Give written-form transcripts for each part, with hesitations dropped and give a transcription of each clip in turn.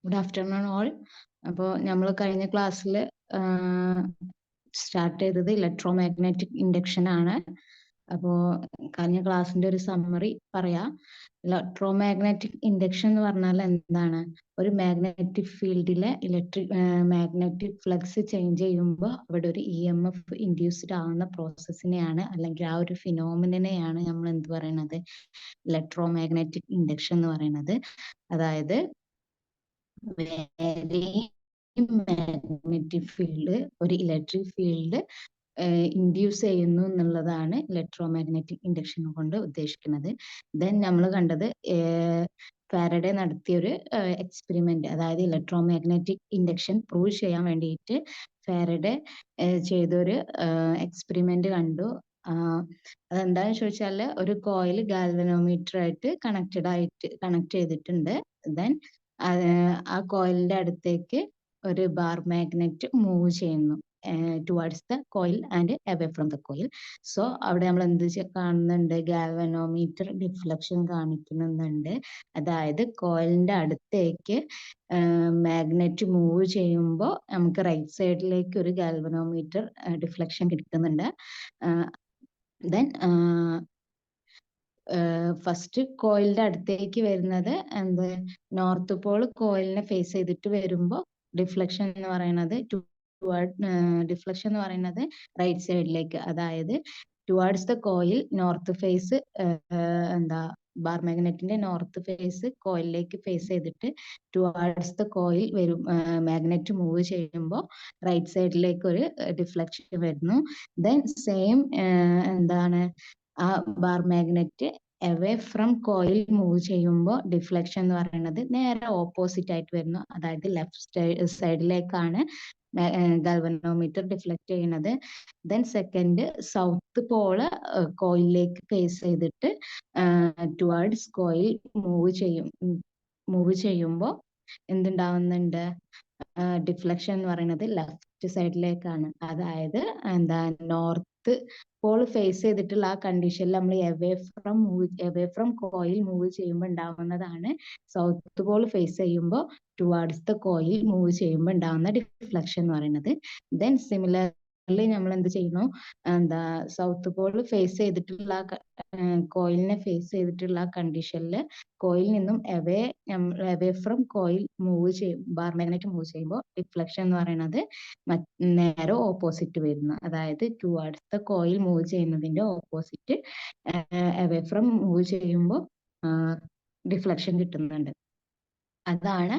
Good afternoon all. അപ്പോൾ നമ്മൾ കഴിഞ്ഞ ക്ലാസ്സിൽ സ്റ്റാർട്ട് ചെയ്തത് ഇലക്ട്രോ മാഗ്നറ്റിക് ഇൻഡക്ഷൻ ആണ്. അപ്പോൾ കഴിഞ്ഞ ക്ലാസ്സിന്റെ ഒരു സമ്മറി പറയാം. ഇലക്ട്രോ മാഗ്നറ്റിക് ഇൻഡക്ഷൻ എന്ന് പറഞ്ഞാൽ എന്താണ്? ഒരു മാഗ്നറ്റിക് ഫീൽഡിലെ മാഗ്നറ്റിക് ഫ്ലക്സ് ചേഞ്ച് ചെയ്യുമ്പോൾ അവിടെ ഒരു EMF ഇൻഡ്യൂസ്ഡ് ആവുന്ന പ്രോസസ്സിനെയാണ്, അല്ലെങ്കിൽ ആ ഒരു ഫിനോമിനെയാണ് നമ്മൾ എന്ത് പറയുന്നത്? ഇലക്ട്രോ മാഗ്നറ്റിക് ഇൻഡക്ഷൻ എന്ന് പറയുന്നത്. അതായത് മാഗ്നറ്റിക് ഫീൽഡ് ഒരു ഇലക്ട്രിക് ഫീൽഡ് ഇൻഡ്യൂസ് ചെയ്യുന്നു എന്നുള്ളതാണ് ഇലക്ട്രോ മാഗ്നറ്റിക് ഇൻഡക്ഷൻ കൊണ്ട് ഉദ്ദേശിക്കുന്നത്. ദെൻ നമ്മൾ കണ്ടത് ഫാരഡെ നടത്തിയ ഒരു എക്സ്പെരിമെന്റ്, അതായത് ഇലക്ട്രോ മാഗ്നറ്റിക് ഇൻഡക്ഷൻ പ്രൂവ് ചെയ്യാൻ വേണ്ടിയിട്ട് ഫാരഡെ ചെയ്തൊരു എക്സ്പെരിമെന്റ് കണ്ടു. അതെന്താണെന്ന് ചോദിച്ചാൽ ഒരു കോയിൽ ഗാൽവനോമീറ്റർ ആയിട്ട് കണക്ട് ചെയ്തിട്ടുണ്ട്. ദെൻ ആ കോയിലിന്റെ അടുത്തേക്ക് ഒരു ബാർ മാഗ്നറ്റ് മൂവ് ചെയ്യുന്നു towards the coil and away from the coil. So അവിടെ നമ്മൾ എന്ത് കാണുന്നുണ്ട്? ഗാൽവനോമീറ്റർ ഡിഫ്ലക്ഷൻ കാണിക്കുന്നുണ്ട്. അതായത് കോയിലിന്റെ അടുത്തേക്ക് മാഗ്നറ്റ് മൂവ് ചെയ്യുമ്പോൾ നമുക്ക് റൈറ്റ് സൈഡിലേക്ക് ഒരു ഗാൽവനോമീറ്റർ ഡിഫ്ലക്ഷൻ കിട്ടുന്നുണ്ട്. ദെൻ ഫസ്റ്റ് കോയിലിന്റെ അടുത്തേക്ക് വരുന്നത് എന്ത്? നോർത്ത് പോൾ കോയിലിനെ ഫേസ് ചെയ്തിട്ട് വരുമ്പോൾ ഡിഫ്ലക്ഷൻ എന്ന് പറയുന്നത് ഡിഫ്ലക്ഷൻ എന്ന് പറയുന്നത് റൈറ്റ് സൈഡിലേക്ക്, അതായത് towards the coil north face bar മാഗ്നറ്റിന്റെ നോർത്ത് ഫേസ് കോയിലിലേക്ക് ഫേസ് ചെയ്തിട്ട് ടുവാർഡ്സ് ദ കോയിൽ വരും. മാഗ്നറ്റ് മൂവ് ചെയ്യുമ്പോൾ റൈറ്റ് സൈഡിലേക്ക് ഒരു ഡിഫ്ലക്ഷൻ വരുന്നു. ദെൻ സെയിം ആ bar magnet away from coil move ചെയ്യുമ്പോൾ ഡിഫ്ലക്ഷൻ എന്ന് പറയുന്നത് നേരെ ഓപ്പോസിറ്റ് ആയിട്ട് വരുന്നു. അതായത് ലെഫ്റ്റ് സൈഡിലേക്കാണ് ഗാൽവനോമീറ്റർ ഡിഫ്ലക്ട് ചെയ്യുന്നത്. ദെൻ സെക്കൻഡ് സൗത്ത് പോള് കോയിലിലേക്ക് ഫേസ് ചെയ്തിട്ട് ടുവാർഡ്സ് കോയിൽ മൂവ് ചെയ്യുമ്പോൾ എന്തുണ്ടാവുന്നുണ്ട്? ഡിഫ്ലക്ഷൻ എന്ന് പറയുന്നത് ലെഫ്റ്റ് സൈഡിലേക്കാണ്. അതായത് നോർത്ത് പോൾ ഫേസ് ചെയ്തിട്ടുള്ള ആ കണ്ടീഷനിൽ നമ്മൾ അവേ ഫ്രം കോയിൽ മൂവ് ചെയ്യുമ്പോൾ ഉണ്ടാവുന്നതാണ് സൗത്ത് പോൾ ഫേസ് ചെയ്യുമ്പോൾ ടുവാർഡ്സ് ദ കോയിൽ മൂവ് ചെയ്യുമ്പോൾ ഉണ്ടാവുന്ന ഡിഫ്ലക്ഷൻ എന്ന് പറയുന്നത്. ദെൻ സിമിലർലി നമ്മൾ എന്ത് ചെയ്യുന്നു? സൗത്ത് പോൾ ഫേസ് ചെയ്തിട്ടുള്ള കോയിലിനെ ഫേസ് ചെയ്തിട്ടുള്ള കണ്ടീഷനിൽ കോയിൽ നിന്നും away from coil move bar magnet move ചെയ്യുമ്പോൾ ഡിഫ്ലക്ഷൻ എന്ന് പറയുന്നത് നേരെ ഓപ്പോസിറ്റ് വരുന്നു. അതായത് ടുവാർഡ്സ് ദ കോയിൽ മൂവ് ചെയ്യുന്നതിന്റെ ഓപ്പോസിറ്റ് അവേ ഫ്രം മൂവ് ചെയ്യുമ്പോൾ ഡിഫ്ലക്ഷൻ കിട്ടുന്നുണ്ട്. അതാണ്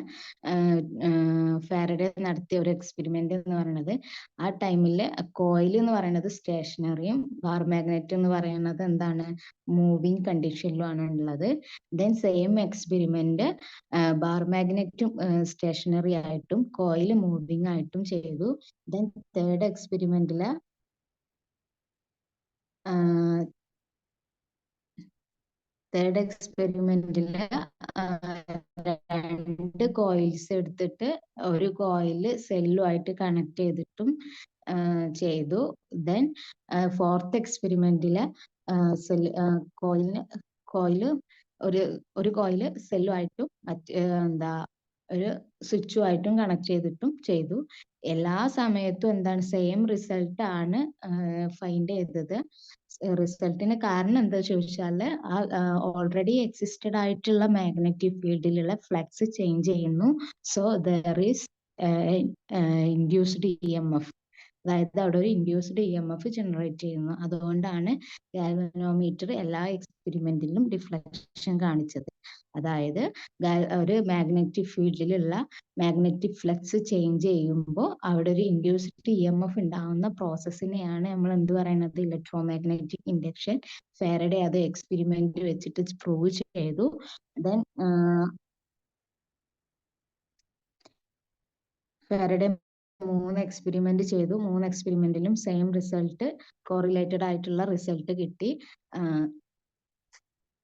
ഫാരഡെ നടത്തിയ ഒരു എക്സ്പെരിമെന്റ് എന്ന് പറയുന്നത്. ആ ടൈമിൽ കോയിൽ എന്ന് പറയുന്നത് സ്റ്റേഷനറിയും ബാർ മാഗ്നറ്റ് എന്ന് പറയുന്നത് മൂവിങ് കണ്ടീഷനിലുമാണ് ഉള്ളത്. ദെൻ സെയിം എക്സ്പെരിമെന്റ് ബാർ മാഗ്നറ്റും സ്റ്റേഷനറി ആയിട്ടും കോയിൽ മൂവിങ് ആയിട്ടും ചെയ്തു. ദെൻ തേർഡ് എക്സ്പെരിമെന്റില് രണ്ട് കോയിൽസ് എടുത്തിട്ട് ഒരു കോയിൽ സെല്ലുമായിട്ട് കണക്ട് ചെയ്തിട്ടും ചെയ്തു. ദെൻ ഫോർത്ത് എക്സ്പെരിമെന്റില് ഒരു കോയില് സെല്ലുമായിട്ടും ഒരു സ്വിച്ചുമായിട്ടും കണക്ട് ചെയ്തിട്ടും ചെയ്തു. എല്ലാ സമയത്തും സെയിം റിസൾട്ട് ആണ് ഫൈൻഡ് ചെയ്തത്. റിസൾട്ടിന് കാരണം എന്താ ചോദിച്ചാൽ ഓൾറെഡി എക്സിസ്റ്റഡ് ആയിട്ടുള്ള മാഗ്നറ്റിക് ഫീൽഡിലുള്ള ഫ്ലക്സ് ചേഞ്ച് ചെയ്യുന്നു. So there is induced EMF, അതായത് അവിടെ ഒരു ഇൻഡ്യൂസ്ഡ് EMF ജനറേറ്റ് ചെയ്യുന്നു. അതുകൊണ്ടാണ് ഗാൽവനോമീറ്റർ എല്ലാ എക്സ്പെരിമെന്റിലും ഡിഫ്ലക്ഷൻ കാണിച്ചത്. അതായത് ഒരു മാഗ്നറ്റിക് ഫീൽഡിലുള്ള മാഗ്നറ്റിക് ഫ്ലക്സ് ചേഞ്ച് ചെയ്യുമ്പോൾ അവിടെ ഒരു ഇൻഡ്യൂസ്ഡ് EMF ഉണ്ടാവുന്ന പ്രോസസ്സിനെയാണ് നമ്മൾ എന്ത് പറയുന്നത്? Electro magnetic induction. ഫാരഡെ അത് എക്സ്പെരിമെന്റ് വെച്ചിട്ട് പ്രൂവ് ചെയ്തു. ദെൻ ഫാരഡെ 3 എക്സ്പെരിമെന്റ് ചെയ്തു. 3 എക്സ്പെരിമെന്റിലും സെയിം റിസൾട്ട്, കോറിലേറ്റഡ് ആയിട്ടുള്ള റിസൾട്ട് കിട്ടി.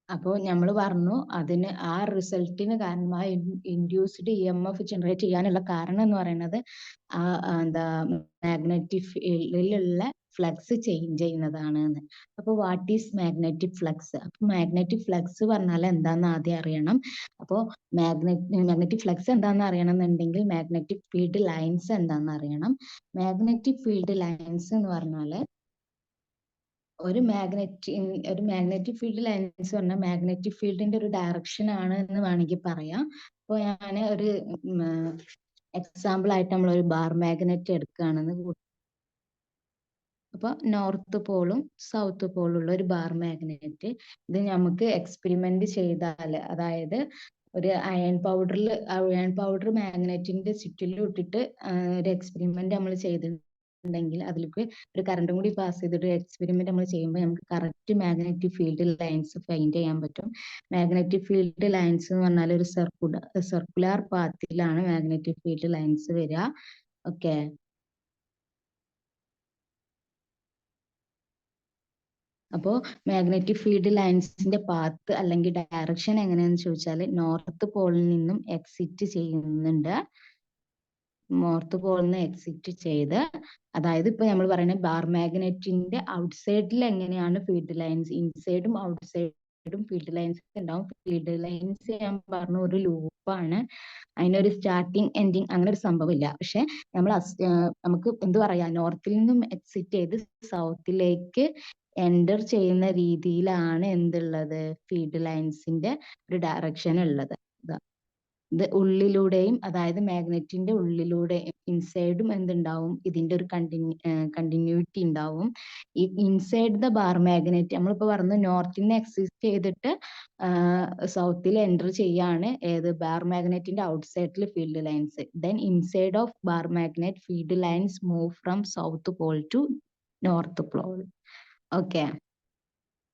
അപ്പോൾ നമ്മൾ പറഞ്ഞു അതിന് ആ റിസൾട്ടിന് കാരണമായ ഇൻഡ്യൂസ്ഡ് EMF ജനറേറ്റ് ചെയ്യാനുള്ള കാരണം എന്ന് പറയുന്നത് മാഗ്നറ്റിക് ഫീൽഡിലുള്ള ഫ്ലക്സ് ചേഞ്ച് ചെയ്യുന്നതാണ് എന്ന്. അപ്പോൾ വാട്ട് ഈസ് മാഗ്നറ്റിക് ഫ്ലക്സ്? അപ്പൊ മാഗ്നറ്റിക് ഫ്ലക്സ് പറഞ്ഞാൽ എന്താന്ന് ആദ്യം അറിയണം. അപ്പോൾ മാഗ്നറ്റിക് ഫ്ലക്സ് എന്താണെന്ന് അറിയണം എന്നുണ്ടെങ്കിൽ മാഗ്നറ്റിക് ഫീൽഡ് ലൈൻസ് എന്താണെന്ന് അറിയണം. മാഗ്നറ്റിക് ഫീൽഡ് ലൈൻസ് എന്ന് പറഞ്ഞാൽ ഒരു മാഗ്നറ്റിക് ഫീൽഡ് ലൈൻസ് പറഞ്ഞാൽ മാഗ്നറ്റിക് ഫീൽഡിന്റെ ഒരു ഡയറക്ഷൻ ആണ് എന്ന് വേണമെങ്കിൽ പറയാം. അപ്പോൾ ഞാൻ ഒരു എക്സാമ്പിൾ ആയിട്ട് നമ്മൾ ഒരു ബാർ മാഗ്നറ്റ് എടുക്കുകയാണെന്ന് അപ്പൊ നോർത്ത് പോളും സൗത്ത് പോളും ഉള്ള ഒരു ബാർ മാഗ്നറ്റ്, ഇത് നമുക്ക് എക്സ്പെരിമെന്റ് ചെയ്താൽ, അതായത് ഒരു അയൺ പൗഡർ മാഗ്നറ്റിന്റെ ചുറ്റിലും ഇട്ടിട്ട് ഒരു എക്സ്പെരിമെന്റ് നമ്മൾ ചെയ്തിട്ടുണ്ടെങ്കിൽ അതിലേക്ക് ഒരു കറണ്ടും കൂടി പാസ് ചെയ്തിട്ട് എക്സ്പെരിമെന്റ് നമ്മൾ ചെയ്യുമ്പോൾ നമുക്ക് correct magnetic field lines find ചെയ്യാൻ പറ്റും. മാഗ്നറ്റിക് ഫീൽഡ് ലൈൻസ് എന്ന് പറഞ്ഞാൽ ഒരു സർക്കുലർ പാത്തിലാണ് മാഗ്നറ്റിക് ഫീൽഡ് ലൈൻസ് വരിക. ഓക്കെ, അപ്പോൾ മാഗ്നറ്റിക് ഫീൽഡ് ലൈൻസിന്റെ പാത്ത് അല്ലെങ്കിൽ ഡയറക്ഷൻ എങ്ങനെയാന്ന് ചോദിച്ചാൽ നോർത്ത് പോളിൽ നിന്നും എക്സിറ്റ് ചെയ്യുന്നുണ്ട്. നോർത്ത് പോളിൽ നിന്ന് എക്സിറ്റ് ചെയ്ത്, അതായത് ഇപ്പൊ നമ്മൾ പറയുന്നത് ബാർ മാഗ്നറ്റിന്റെ ഔട്ട്സൈഡിൽ എങ്ങനെയാണ് ഫീൽഡ് ലൈൻസ്, ഇൻസൈഡും ഔട്ട്സൈഡും ഫീൽഡ് ലൈൻസ് ഉണ്ടാവും. ഫീൽഡ് ലൈൻസ് ഞാൻ പറഞ്ഞ ഒരു ലൂപ്പാണ്, അതിനൊരു സ്റ്റാർട്ടിങ് എൻഡിങ് അങ്ങനെ ഒരു സംഭവം ഇല്ല. പക്ഷെ നമുക്ക് എന്ത് പറയാ, നോർത്തിൽ നിന്നും എക്സിറ്റ് ചെയ്ത് സൗത്തിലേക്ക് എൻ്റർ ചെയ്യുന്ന രീതിയിലാണ് എന്തുള്ളത്, ഫീൽഡ് ലൈൻസിന്റെ ഒരു ഡയറക്ഷൻ ഉള്ളത്. ഇത് ഉള്ളിലൂടെയും, അതായത് മാഗ്നറ്റിന്റെ ഉള്ളിലൂടെ ഇൻസൈഡും എന്തുണ്ടാവും, ഇതിന്റെ ഒരു കണ്ടിന്യൂറ്റി ഉണ്ടാവും. ഈ ഇൻസൈഡ് ദ ബാർ മാഗ്നറ്റ് നമ്മളിപ്പോ പറഞ്ഞു നോർത്തിൽ നിന്ന് എക്സിസ്റ്റ് ചെയ്തിട്ട് സൗത്തിൽ എൻ്റർ ചെയ്യാണ് ഏത് ബാർ മാഗ്നറ്റിന്റെ ഔട്ട്സൈഡിൽ field lines. Then inside of bar magnet field lines move from south pole to north pole. Okay,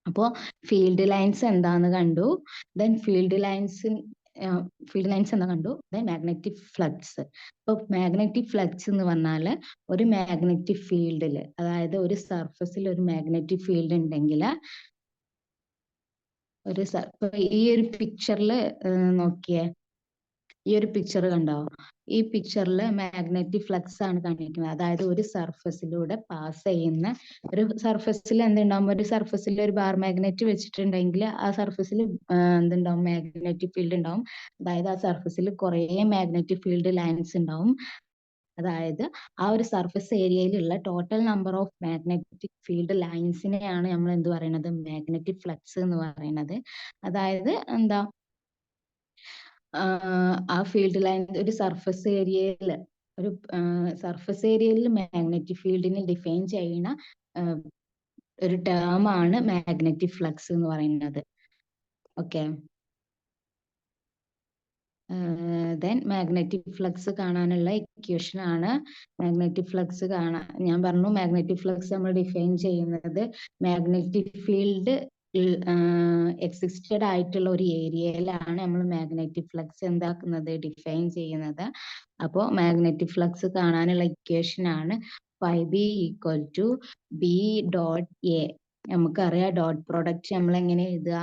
അപ്പോ ഫീൽഡ് ലൈൻസ് എന്താന്ന് കണ്ടു. ദെൻ ഫീൽഡ് ലൈൻസ് എന്താ കണ്ടു. Then magnetic flux. ഇപ്പൊ മാഗ്നറ്റിക് ഫ്ലക്സ് എന്ന് പറഞ്ഞാൽ ഒരു മാഗ്നറ്റിക് ഫീൽഡിൽ, അതായത് ഒരു സർഫസിൽ ഒരു മാഗ്നറ്റിക് ഫീൽഡ് ഉണ്ടെങ്കിൽ ഈ ഒരു പിക്ചറിൽ നോക്കിയേ, ഈ ഒരു പിക്ചർ കണ്ടോ, ഈ പിക്ചറിൽ മാഗ്നറ്റിക് ഫ്ലക്സ് ആണ് കാണിക്കുന്നത്. അതായത് ഒരു സർഫസിലൂടെ പാസ് ചെയ്യുന്ന ഒരു സർഫസിൽ എന്തുണ്ടാവും, ഒരു സർഫസിൽ ഒരു ബാർ മാഗ്നറ്റ് വെച്ചിട്ടുണ്ടെങ്കിൽ ആ സർഫസിൽ എന്തുണ്ടാവും, മാഗ്നറ്റിക് ഫീൽഡ് ഉണ്ടാവും. അതായത് ആ സർഫസിൽ കുറെ മാഗ്നറ്റിക് ഫീൽഡ് ലൈൻസ് ഉണ്ടാവും. അതായത് ആ ഒരു സർഫസ് ഏരിയയിലുള്ള total number of magnetic field ലൈൻസിനെയാണ് നമ്മൾ എന്ത് പറയുന്നത്, മാഗ്നറ്റിക് ഫ്ലക്സ് എന്ന് പറയുന്നത്. അതായത് എന്താ, ആ ഫീൽഡ് ലൈൻ ഒരു സർഫസ് ഏരിയയിൽ മാഗ്നറ്റിക് ഫീൽഡിനെ ഡിഫൈൻ ചെയ്യുന്ന ഒരു ടേം ആണ് മാഗ്നറ്റിക് ഫ്ലക്സ് എന്ന് പറയുന്നത്. ഓക്കെ, ദെൻ മാഗ്നറ്റിക് ഫ്ലക്സ് കാണാനുള്ള ഇക്വേഷൻ ആണ്. മാഗ്നറ്റിക് ഫ്ലക്സ് ഞാൻ പറഞ്ഞു മാഗ്നറ്റിക് ഫ്ലക്സ് നമ്മൾ ഡിഫൈൻ ചെയ്യുന്നത് മാഗ്നറ്റിക് ഫീൽഡ് എക്സിസ്റ്റഡ് ആയിട്ടുള്ള ഒരു ഏരിയയിലാണ് നമ്മൾ മാഗ്നറ്റിക് ഫ്ലക്സ് എന്താക്കുന്നത്, ഡിഫൈൻ ചെയ്യുന്നത്. അപ്പോൾ മാഗ്നറ്റിക് ഫ്ലക്സ് കാണാനുള്ള ഇക്വേഷൻ ആണ് φB = B.A. നമുക്കറിയാം ഡോട്ട് പ്രൊഡക്റ്റ് നമ്മൾ എങ്ങനെ എഴുതുക,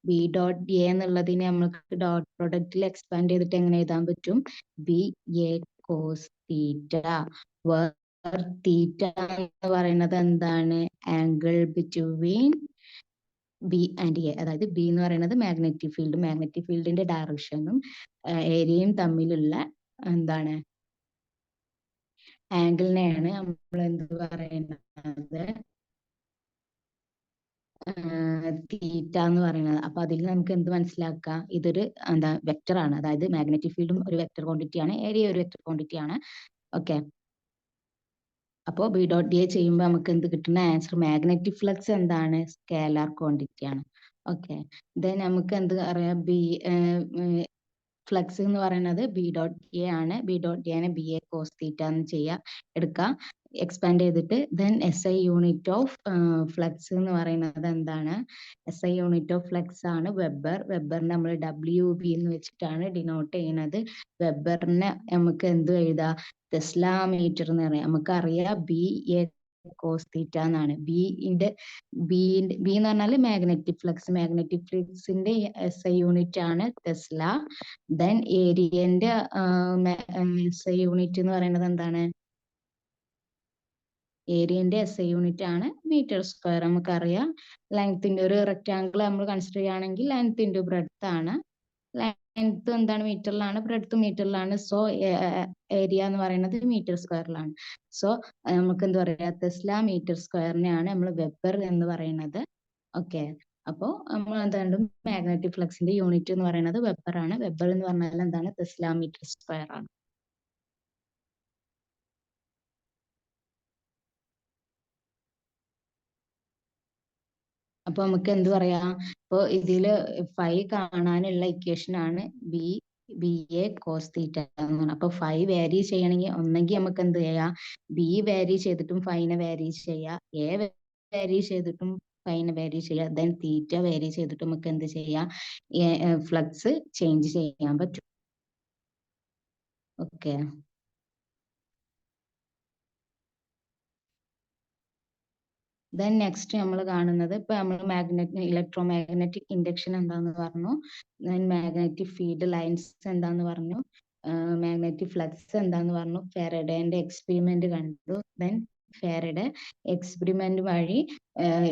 B.A എന്നുള്ളതിനെ നമുക്ക് ഡോട്ട് പ്രൊഡക്റ്റിൽ എക്സ്പാൻഡ് ചെയ്തിട്ട് എങ്ങനെ എഴുതാൻ പറ്റും, BA cos θ. തീറ്റ എന്ന് പറയുന്നത് എന്താണ്, angle between B and A. അതായത് ബി എന്ന് പറയുന്നത് മാഗ്നറ്റിക് ഫീൽഡിന്റെ ഡയറക്ഷനും ഏരിയയും തമ്മിലുള്ള എന്താണ്, ആംഗിളിനെയാണ് നമ്മൾ എന്ത് പറയുന്നത്, തീറ്റ എന്ന് പറയുന്നത്. അപ്പൊ അതിൽ നമുക്ക് എന്ത് മനസ്സിലാക്കാം, ഇതൊരു എന്താ വെക്ടർ ആണ്. അതായത് മാഗ്നറ്റിക് ഫീൽഡും ഒരു വെക്ടർ ക്വാണ്ടിറ്റി ആണ്, ഏരിയ ഒരു വെക്ടർ ക്വാണ്ടിറ്റി ആണ്. ഓക്കെ, അപ്പോൾ B.A ചെയ്യുമ്പോൾ നമുക്ക് എന്ത് കിട്ടുന്ന ആൻസർ, മാഗ്നറ്റിക് ഫ്ലക്സ് എന്താണ്, സ്കേലാർ ക്വാണ്ടിറ്റി ആണ്. ഓക്കെ, ദെൻ നമുക്ക് എന്ത് അറിയാം, ഫ്ലക്സ് എന്ന് പറയുന്നത് B.A ആണ്. B.A നെ BA cos θ എന്ന് എടുക്കാം, എക്സ്പാൻഡ് ചെയ്തിട്ട്. Then SI unit of flux എന്ന് പറയുന്നത് എന്താണ്, SI യൂണിറ്റ് ഓഫ് ഫ്ലക്സ് ആണ് വെബർ. വെബറിനെ നമ്മൾ WB എന്ന് വെച്ചിട്ടാണ് ഡിനോട്ട് ചെയ്യുന്നത്. വെബറിനെ നമുക്ക് എന്ത് എഴുതാം, ടെസ്ലാ മീറ്റർ എന്ന് പറയാം. നമുക്കറിയാം BA cos θ എന്നാണ്. ബി എന്ന് പറഞ്ഞാൽ മാഗ്നറ്റിക് ഫ്ലക്സിന്റെ SI യൂണിറ്റ് ആണ് ടെസ്ല. ദെൻ ഏരിയന്റെ SI യൂണിറ്റ് എന്ന് പറയുന്നത് എന്താണ്, ഏരിയന്റെ SI യൂണിറ്റ് ആണ് മീറ്റർ സ്ക്വയർ. നമുക്കറിയാം ലെങ്ത്തിന്റെ ഒരു റെക്ടാംഗിൾ നമ്മൾ കൺസിഡർ ചെയ്യുകയാണെങ്കിൽ ലെങ്ത് ഇൻറ്റു ബ്രെഡ്ത്ത് ആണ്. ലെങ്ത് എന്താണ് മീറ്ററിലാണ്, ബ്രെഡ്ത്ത് മീറ്ററിലാണ്. സോ ഏരിയ എന്ന് പറയുന്നത് മീറ്റർ സ്ക്വയറിലാണ്. സോ നമുക്ക് എന്താ പറയാ, ടെസ്ല മീറ്റർ സ്ക്വയറിനെയാണ് നമ്മൾ വെബർ എന്ന് പറയുന്നത്. ഓക്കെ, അപ്പോ നമ്മൾ എന്താണ് മാഗ്നറ്റിക് ഫ്ലക്സിന്റെ യൂണിറ്റ് എന്ന് പറയുന്നത് വെബർ ആണ്. വെബർ എന്ന് പറഞ്ഞാൽ എന്താണ്, ടെസ്ല മീറ്റർ സ്ക്വയർ ആണ്. അപ്പൊ നമുക്ക് എന്ത് പറയാ, ഇപ്പൊ ഇതില് ഫൈ കാണാനുള്ള ഇക്വേഷൻ ആണ് ബി എ കോസ് തീറ്റ എന്ന് പറഞ്ഞാൽ. അപ്പൊ ഫൈ വാരി ചെയ്യണമെങ്കിൽ ഒന്നെങ്കിൽ നമുക്ക് എന്ത് ചെയ്യാം, ബി വാരി ചെയ്തിട്ടും ഫൈനെ വാരി ചെയ്യാം, എ വാരി ചെയ്തിട്ടും ഫൈനെ വാരി ചെയ്യാം, ദെൻ തീറ്റ വാരി ചെയ്തിട്ടും നമുക്ക് എന്ത് ചെയ്യാം, ഫ്ലക്സ് ചേഞ്ച് ചെയ്യാൻ പറ്റും. ഓക്കെ, ദെൻ നെക്സ്റ്റ് നമ്മൾ കാണുന്നത്, ഇപ്പൊ നമ്മൾ ഇലക്ട്രോ മാഗ്നറ്റിക് ഇൻഡക്ഷൻ എന്താന്ന് പറഞ്ഞു, ദെൻ മാഗ്നറ്റിക് ഫീൽഡ് ലൈൻസ് എന്താന്ന് പറഞ്ഞു, മാഗ്നറ്റിക് ഫ്ലക്സ് എന്താന്ന് പറഞ്ഞു, ഫാരഡേന്റെ എക്സ്പെരിമെന്റ് കണ്ടു. ദെൻ ഫാരഡേ എക്സ്പെരിമെന്റ് വഴി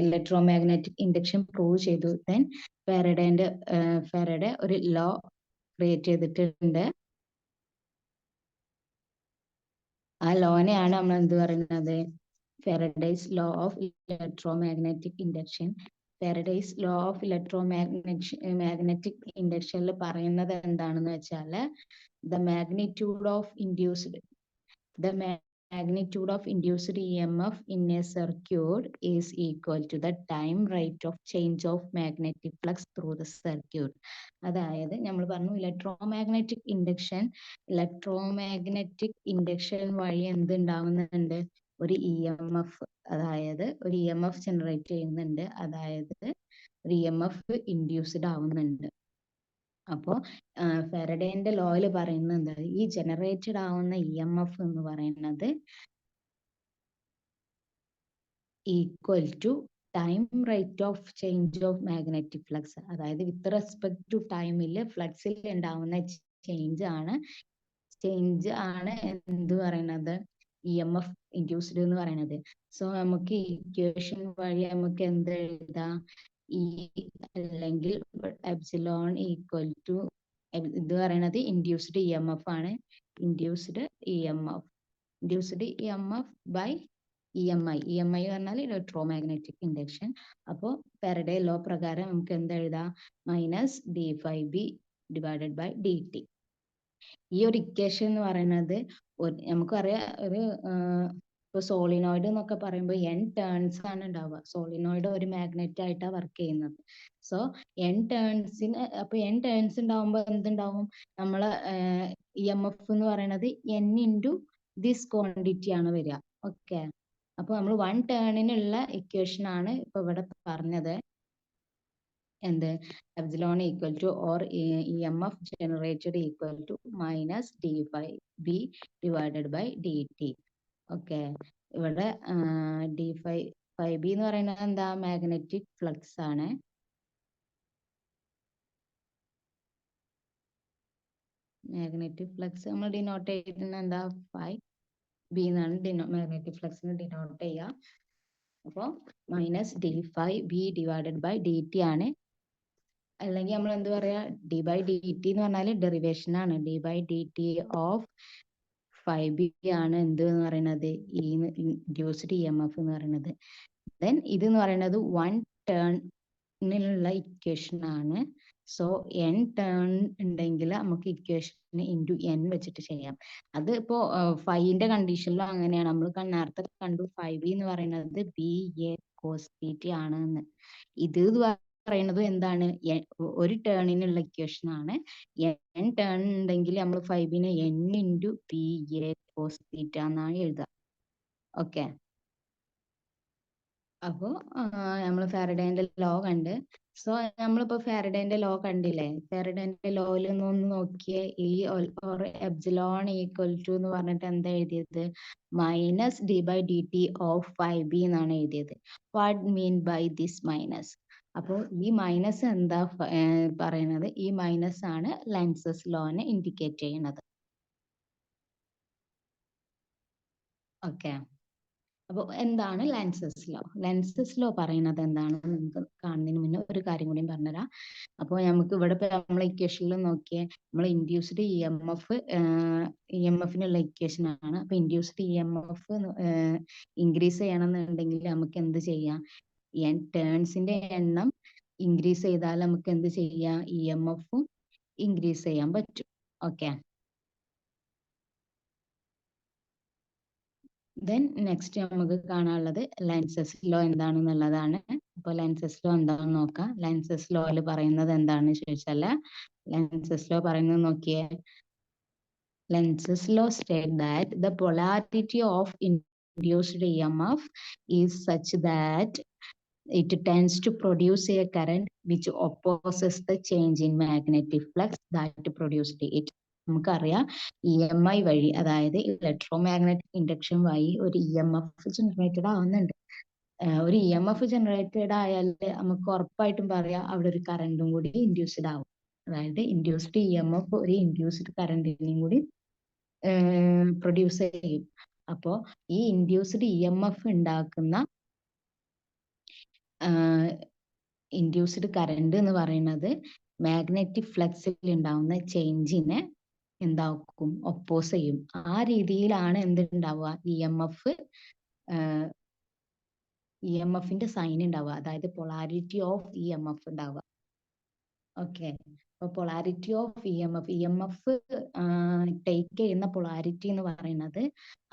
ഇലക്ട്രോ മാഗ്നറ്റിക് ഇൻഡക്ഷൻ പ്രൂവ് ചെയ്തു. ദെൻ ഫാരഡേ ഒരു ലോ ക്രിയേറ്റ് ചെയ്തിട്ടുണ്ട്. ആ ലോനെയാണ് നമ്മൾ എന്ത് പറയുന്നത്, Faraday's law of electromagnetic induction. Faraday's law of electromagnetic induction പറയുന്നത് എന്താണെന്ന് വെച്ചാൽ, the magnitude of induced EMF in a circuit is equal to the time rate of change of magnetic flux through the circuit. അതായത് നമ്മൾ പറഞ്ഞു electromagnetic induction വഴി എന്ത് ഉണ്ടാവുന്നുണ്ട്, ഒരു EMF, അതായത് ഒരു EMF ജനറേറ്റ് ചെയ്യുന്നുണ്ട്, അതായത് ഒരു EMF ഇൻഡ്യൂസ്ഡ് ആവുന്നുണ്ട്. അപ്പോ ഫാരഡേന്റെ ലോയിൽ പറയുന്നത് ഈ ജനറേറ്റഡ് ആവുന്ന EMF എന്ന് പറയുന്നത് equal to time rate of change of magnetic flux. അതായത് വിത്ത് റെസ്പെക്ട് ടു ടൈമിൽ ഫ്ലക്സിൽ ഉണ്ടാവുന്ന ചേഞ്ച് ആണ് എന്ത് പറയുന്നത്, EMF ഇൻഡ്യൂസ്ഡ് എന്ന് പറയുന്നത്. സോ നമുക്ക് ഇക്വേഷൻ വഴി നമുക്ക് എന്ത് എഴുതാം, E അല്ലെങ്കിൽ എപ്സിലോൺ ഈക്വൽ ടു, ഇത് പറയുന്നത് ഇൻഡ്യൂസ്ഡ് EMF ആണ്, ഇൻഡ്യൂസ്ഡ് EMF ബൈ EMI പറഞ്ഞാൽ ഇലക്ട്രോ മാഗ്നറ്റിക് ഇൻഡക്ഷൻ. അപ്പോൾ ഫാരഡേ ലോ പ്രകാരം നമുക്ക് എന്ത് എഴുതാം, -d∅b ഡിവൈഡഡ് ബൈ dt. ഈ ഒരു ഇക്വേഷൻ എന്ന് പറയുന്നത് നമുക്കറിയാം, ഒരു ഇപ്പൊ സോളിനോയിഡ് എന്നൊക്കെ പറയുമ്പോൾ N ടേൺസ് ആണ് ഉണ്ടാവുക. സോളിനോയിഡ് ഒരു മാഗ്നറ്റ് ആയിട്ടാണ് വർക്ക് ചെയ്യുന്നത്. സോ N ടേൺസ് ഉണ്ടാവുമ്പോൾ എന്തുണ്ടാവും, നമ്മളെ EMF എന്ന് പറയുന്നത് N ഇൻറ്റു ദിസ് ക്വാണ്ടിറ്റി ആണ് വരിക. ഓക്കെ, അപ്പൊ നമ്മൾ 1 ടേണിനുള്ള ഇക്വേഷൻ ആണ് ഇപ്പൊ ഇവിടെ പറഞ്ഞത്. എന്ത്, epsilon equal to or EMF generated equal to -d∅b divided by dt. Okay, ഇവിടെ d∅b എന്ന് പറയുന്നത് എന്താ, മാഗ്നറ്റിക് ഫ്ലക്സ് ആണ്. മാഗ്നറ്റിക് ഫ്ലക്സ് നമ്മൾ ഡിനോട്ട് ചെയ്യുന്നത് എന്താ, b എന്നാണ് മാഗ്നറ്റിക് ഫ്ലക്സിന് ഡിനോട്ട് ചെയ്യുക. അപ്പോൾ -d∅b ഡിവൈഡഡ് ബൈ dt ആണ്. അല്ലെങ്കിൽ നമ്മൾ എന്ത് പറയാ, d/dt എന്ന് പറഞ്ഞാൽ ഡെറിവേഷൻ ആണ്. d/dt ഓഫ് ∅b ആണ് എന്ത് എന്ന് പറയുന്നത്, ഈ ഇൻഡ്യൂസ്ഡ് EMF എന്ന് പറയുന്നത്. ദെൻ ഇത് എന്ന് പറയുന്നത് 1 ടേണിനുള്ള ഇക്വേഷൻ ആണ്. സോ N ടേൺ ഉണ്ടെങ്കിൽ നമുക്ക് ഇക്വേഷൻ ഇൻറ്റു N വെച്ചിട്ട് ചെയ്യാം. അത് ഇപ്പോ ഫൈന്റെ കണ്ടീഷനിലും അങ്ങനെയാണ്. നമ്മൾ നേരത്തെ കണ്ടു ∅b എന്ന് പറയുന്നത് BA cos θ ആണെന്ന്. ഇത് പറയുന്നത് എന്താണ്, ഒരു ടേണിനുള്ള ഇക്വേഷൻ ആണ്. N ടേൺ ഉണ്ടെങ്കിൽ നമ്മൾ ∅bനെ N ഇൻറ്റു BA cos θ എന്നാണ് എഴുതുക. ഓക്കെ, അപ്പോ നമ്മൾ ഫാരഡേന്റെ ലോ കണ്ട്. സോ നമ്മളിപ്പോ ഫാരഡേന്റെ ലോ കണ്ടില്ലേ, ഫാരഡേന്റെ ലോയിൽ ഒന്ന് നോക്കിയേ, ഈ എപ്സിലോൺ ഈക്വൽ ടു എന്ന് പറഞ്ഞിട്ട് എന്താ എഴുതിയത്, -d/dt ഓഫ് ∅b എന്നാണ് എഴുതിയത്. What mean by this minus? അപ്പോ ഈ മൈനസ് എന്താ പറയുന്നത്, ഈ മൈനസ് ആണ് ലെൻസസ് ലോനെ ഇൻഡിക്കേറ്റ് ചെയ്യുന്നത്. ഓക്കെ, അപ്പോൾ എന്താണ് ലെൻസസ് ലോ? ലെൻസസ് ലോ പറയുന്നത് എന്താണെന്ന് നമുക്ക് കാണുന്നതിന് മുന്നേ ഒരു കാര്യം കൂടി പറഞ്ഞുതരാം. അപ്പോൾ നമുക്ക് ഇവിടെ നമ്മൾ ഇക്വേഷനിൽ നോക്കിയേ, നമ്മൾ ഇൻഡ്യൂസ്ഡ് ഇ എം എഫിനുള്ള ഇക്വേഷൻ ആണ്. അപ്പൊ induced E M F increase ചെയ്യണമെന്നുണ്ടെങ്കിൽ നമുക്ക് എന്ത് ചെയ്യാം? ടേൺസിന്റെ എണ്ണം ഇൻക്രീസ് ചെയ്താൽ നമുക്ക് എന്ത് ചെയ്യാം? ഇ എം എഫും ഇൻക്രീസ് ചെയ്യാൻ പറ്റും. ഓക്കെ. ദെൻ നെക്സ്റ്റ് നമുക്ക് കാണാനുള്ളത് ലെൻസസ് ലോ എന്താണെന്നുള്ളതാണ്. അപ്പോൾ ലെൻസസ് ലോ എന്താണെന്ന് നോക്കാം. ലെൻസസ് ലോയിൽ പറയുന്നത് എന്താണെന്ന് ചോദിച്ചാൽ, ലെൻസസ് ലോ പറയുന്നത് നോക്കിയേ. Lenz's law state that the polarity of induced EMF is such that it tends to produce a current which opposes the change in magnetic flux that produced it. നമുക്കറിയാം EMI വഴി, അതായത് electro magnetic induction വഴി ഒരു EMF generated ആവുന്നുണ്ട്. ഒരു EMF generated ആയാൽ നമുക്ക് ഉറപ്പായിട്ടും പറയാം അവിടെ ഒരു കറണ്ടും കൂടി ഇൻഡ്യൂസ്ഡ് ആവും. അതായത് ഇൻഡ്യൂസ്ഡ് EMF ഒരു ഇൻഡ്യൂസ്ഡ് കറണ്ടിനെയും കൂടി പ്രൊഡ്യൂസ് ചെയ്യും. അപ്പോൾ ഈ ഇൻഡ്യൂസ്ഡ് EMF ഉണ്ടാക്കുന്ന ഇൻഡ്യൂസ്ഡ് കറണ്ട് എന്ന് പറയുന്നത് മാഗ്നറ്റിക് ഫ്ലക്സിൽ ഉണ്ടാവുന്ന ചേഞ്ചിനെ എന്താക്കും? ഒപ്പോസ് ചെയ്യും. ആ രീതിയിലാണ് എന്തുണ്ടാവുക? ഇ എം എഫിന്റെ സൈൻ ഉണ്ടാവുക, അതായത് പൊളാരിറ്റി ഓഫ് EMF ഉണ്ടാവുക. ഓക്കെ. അപ്പോൾ polarity of E M F take ചെയ്യുന്ന പൊളാരിറ്റി എന്ന് പറയുന്നത്,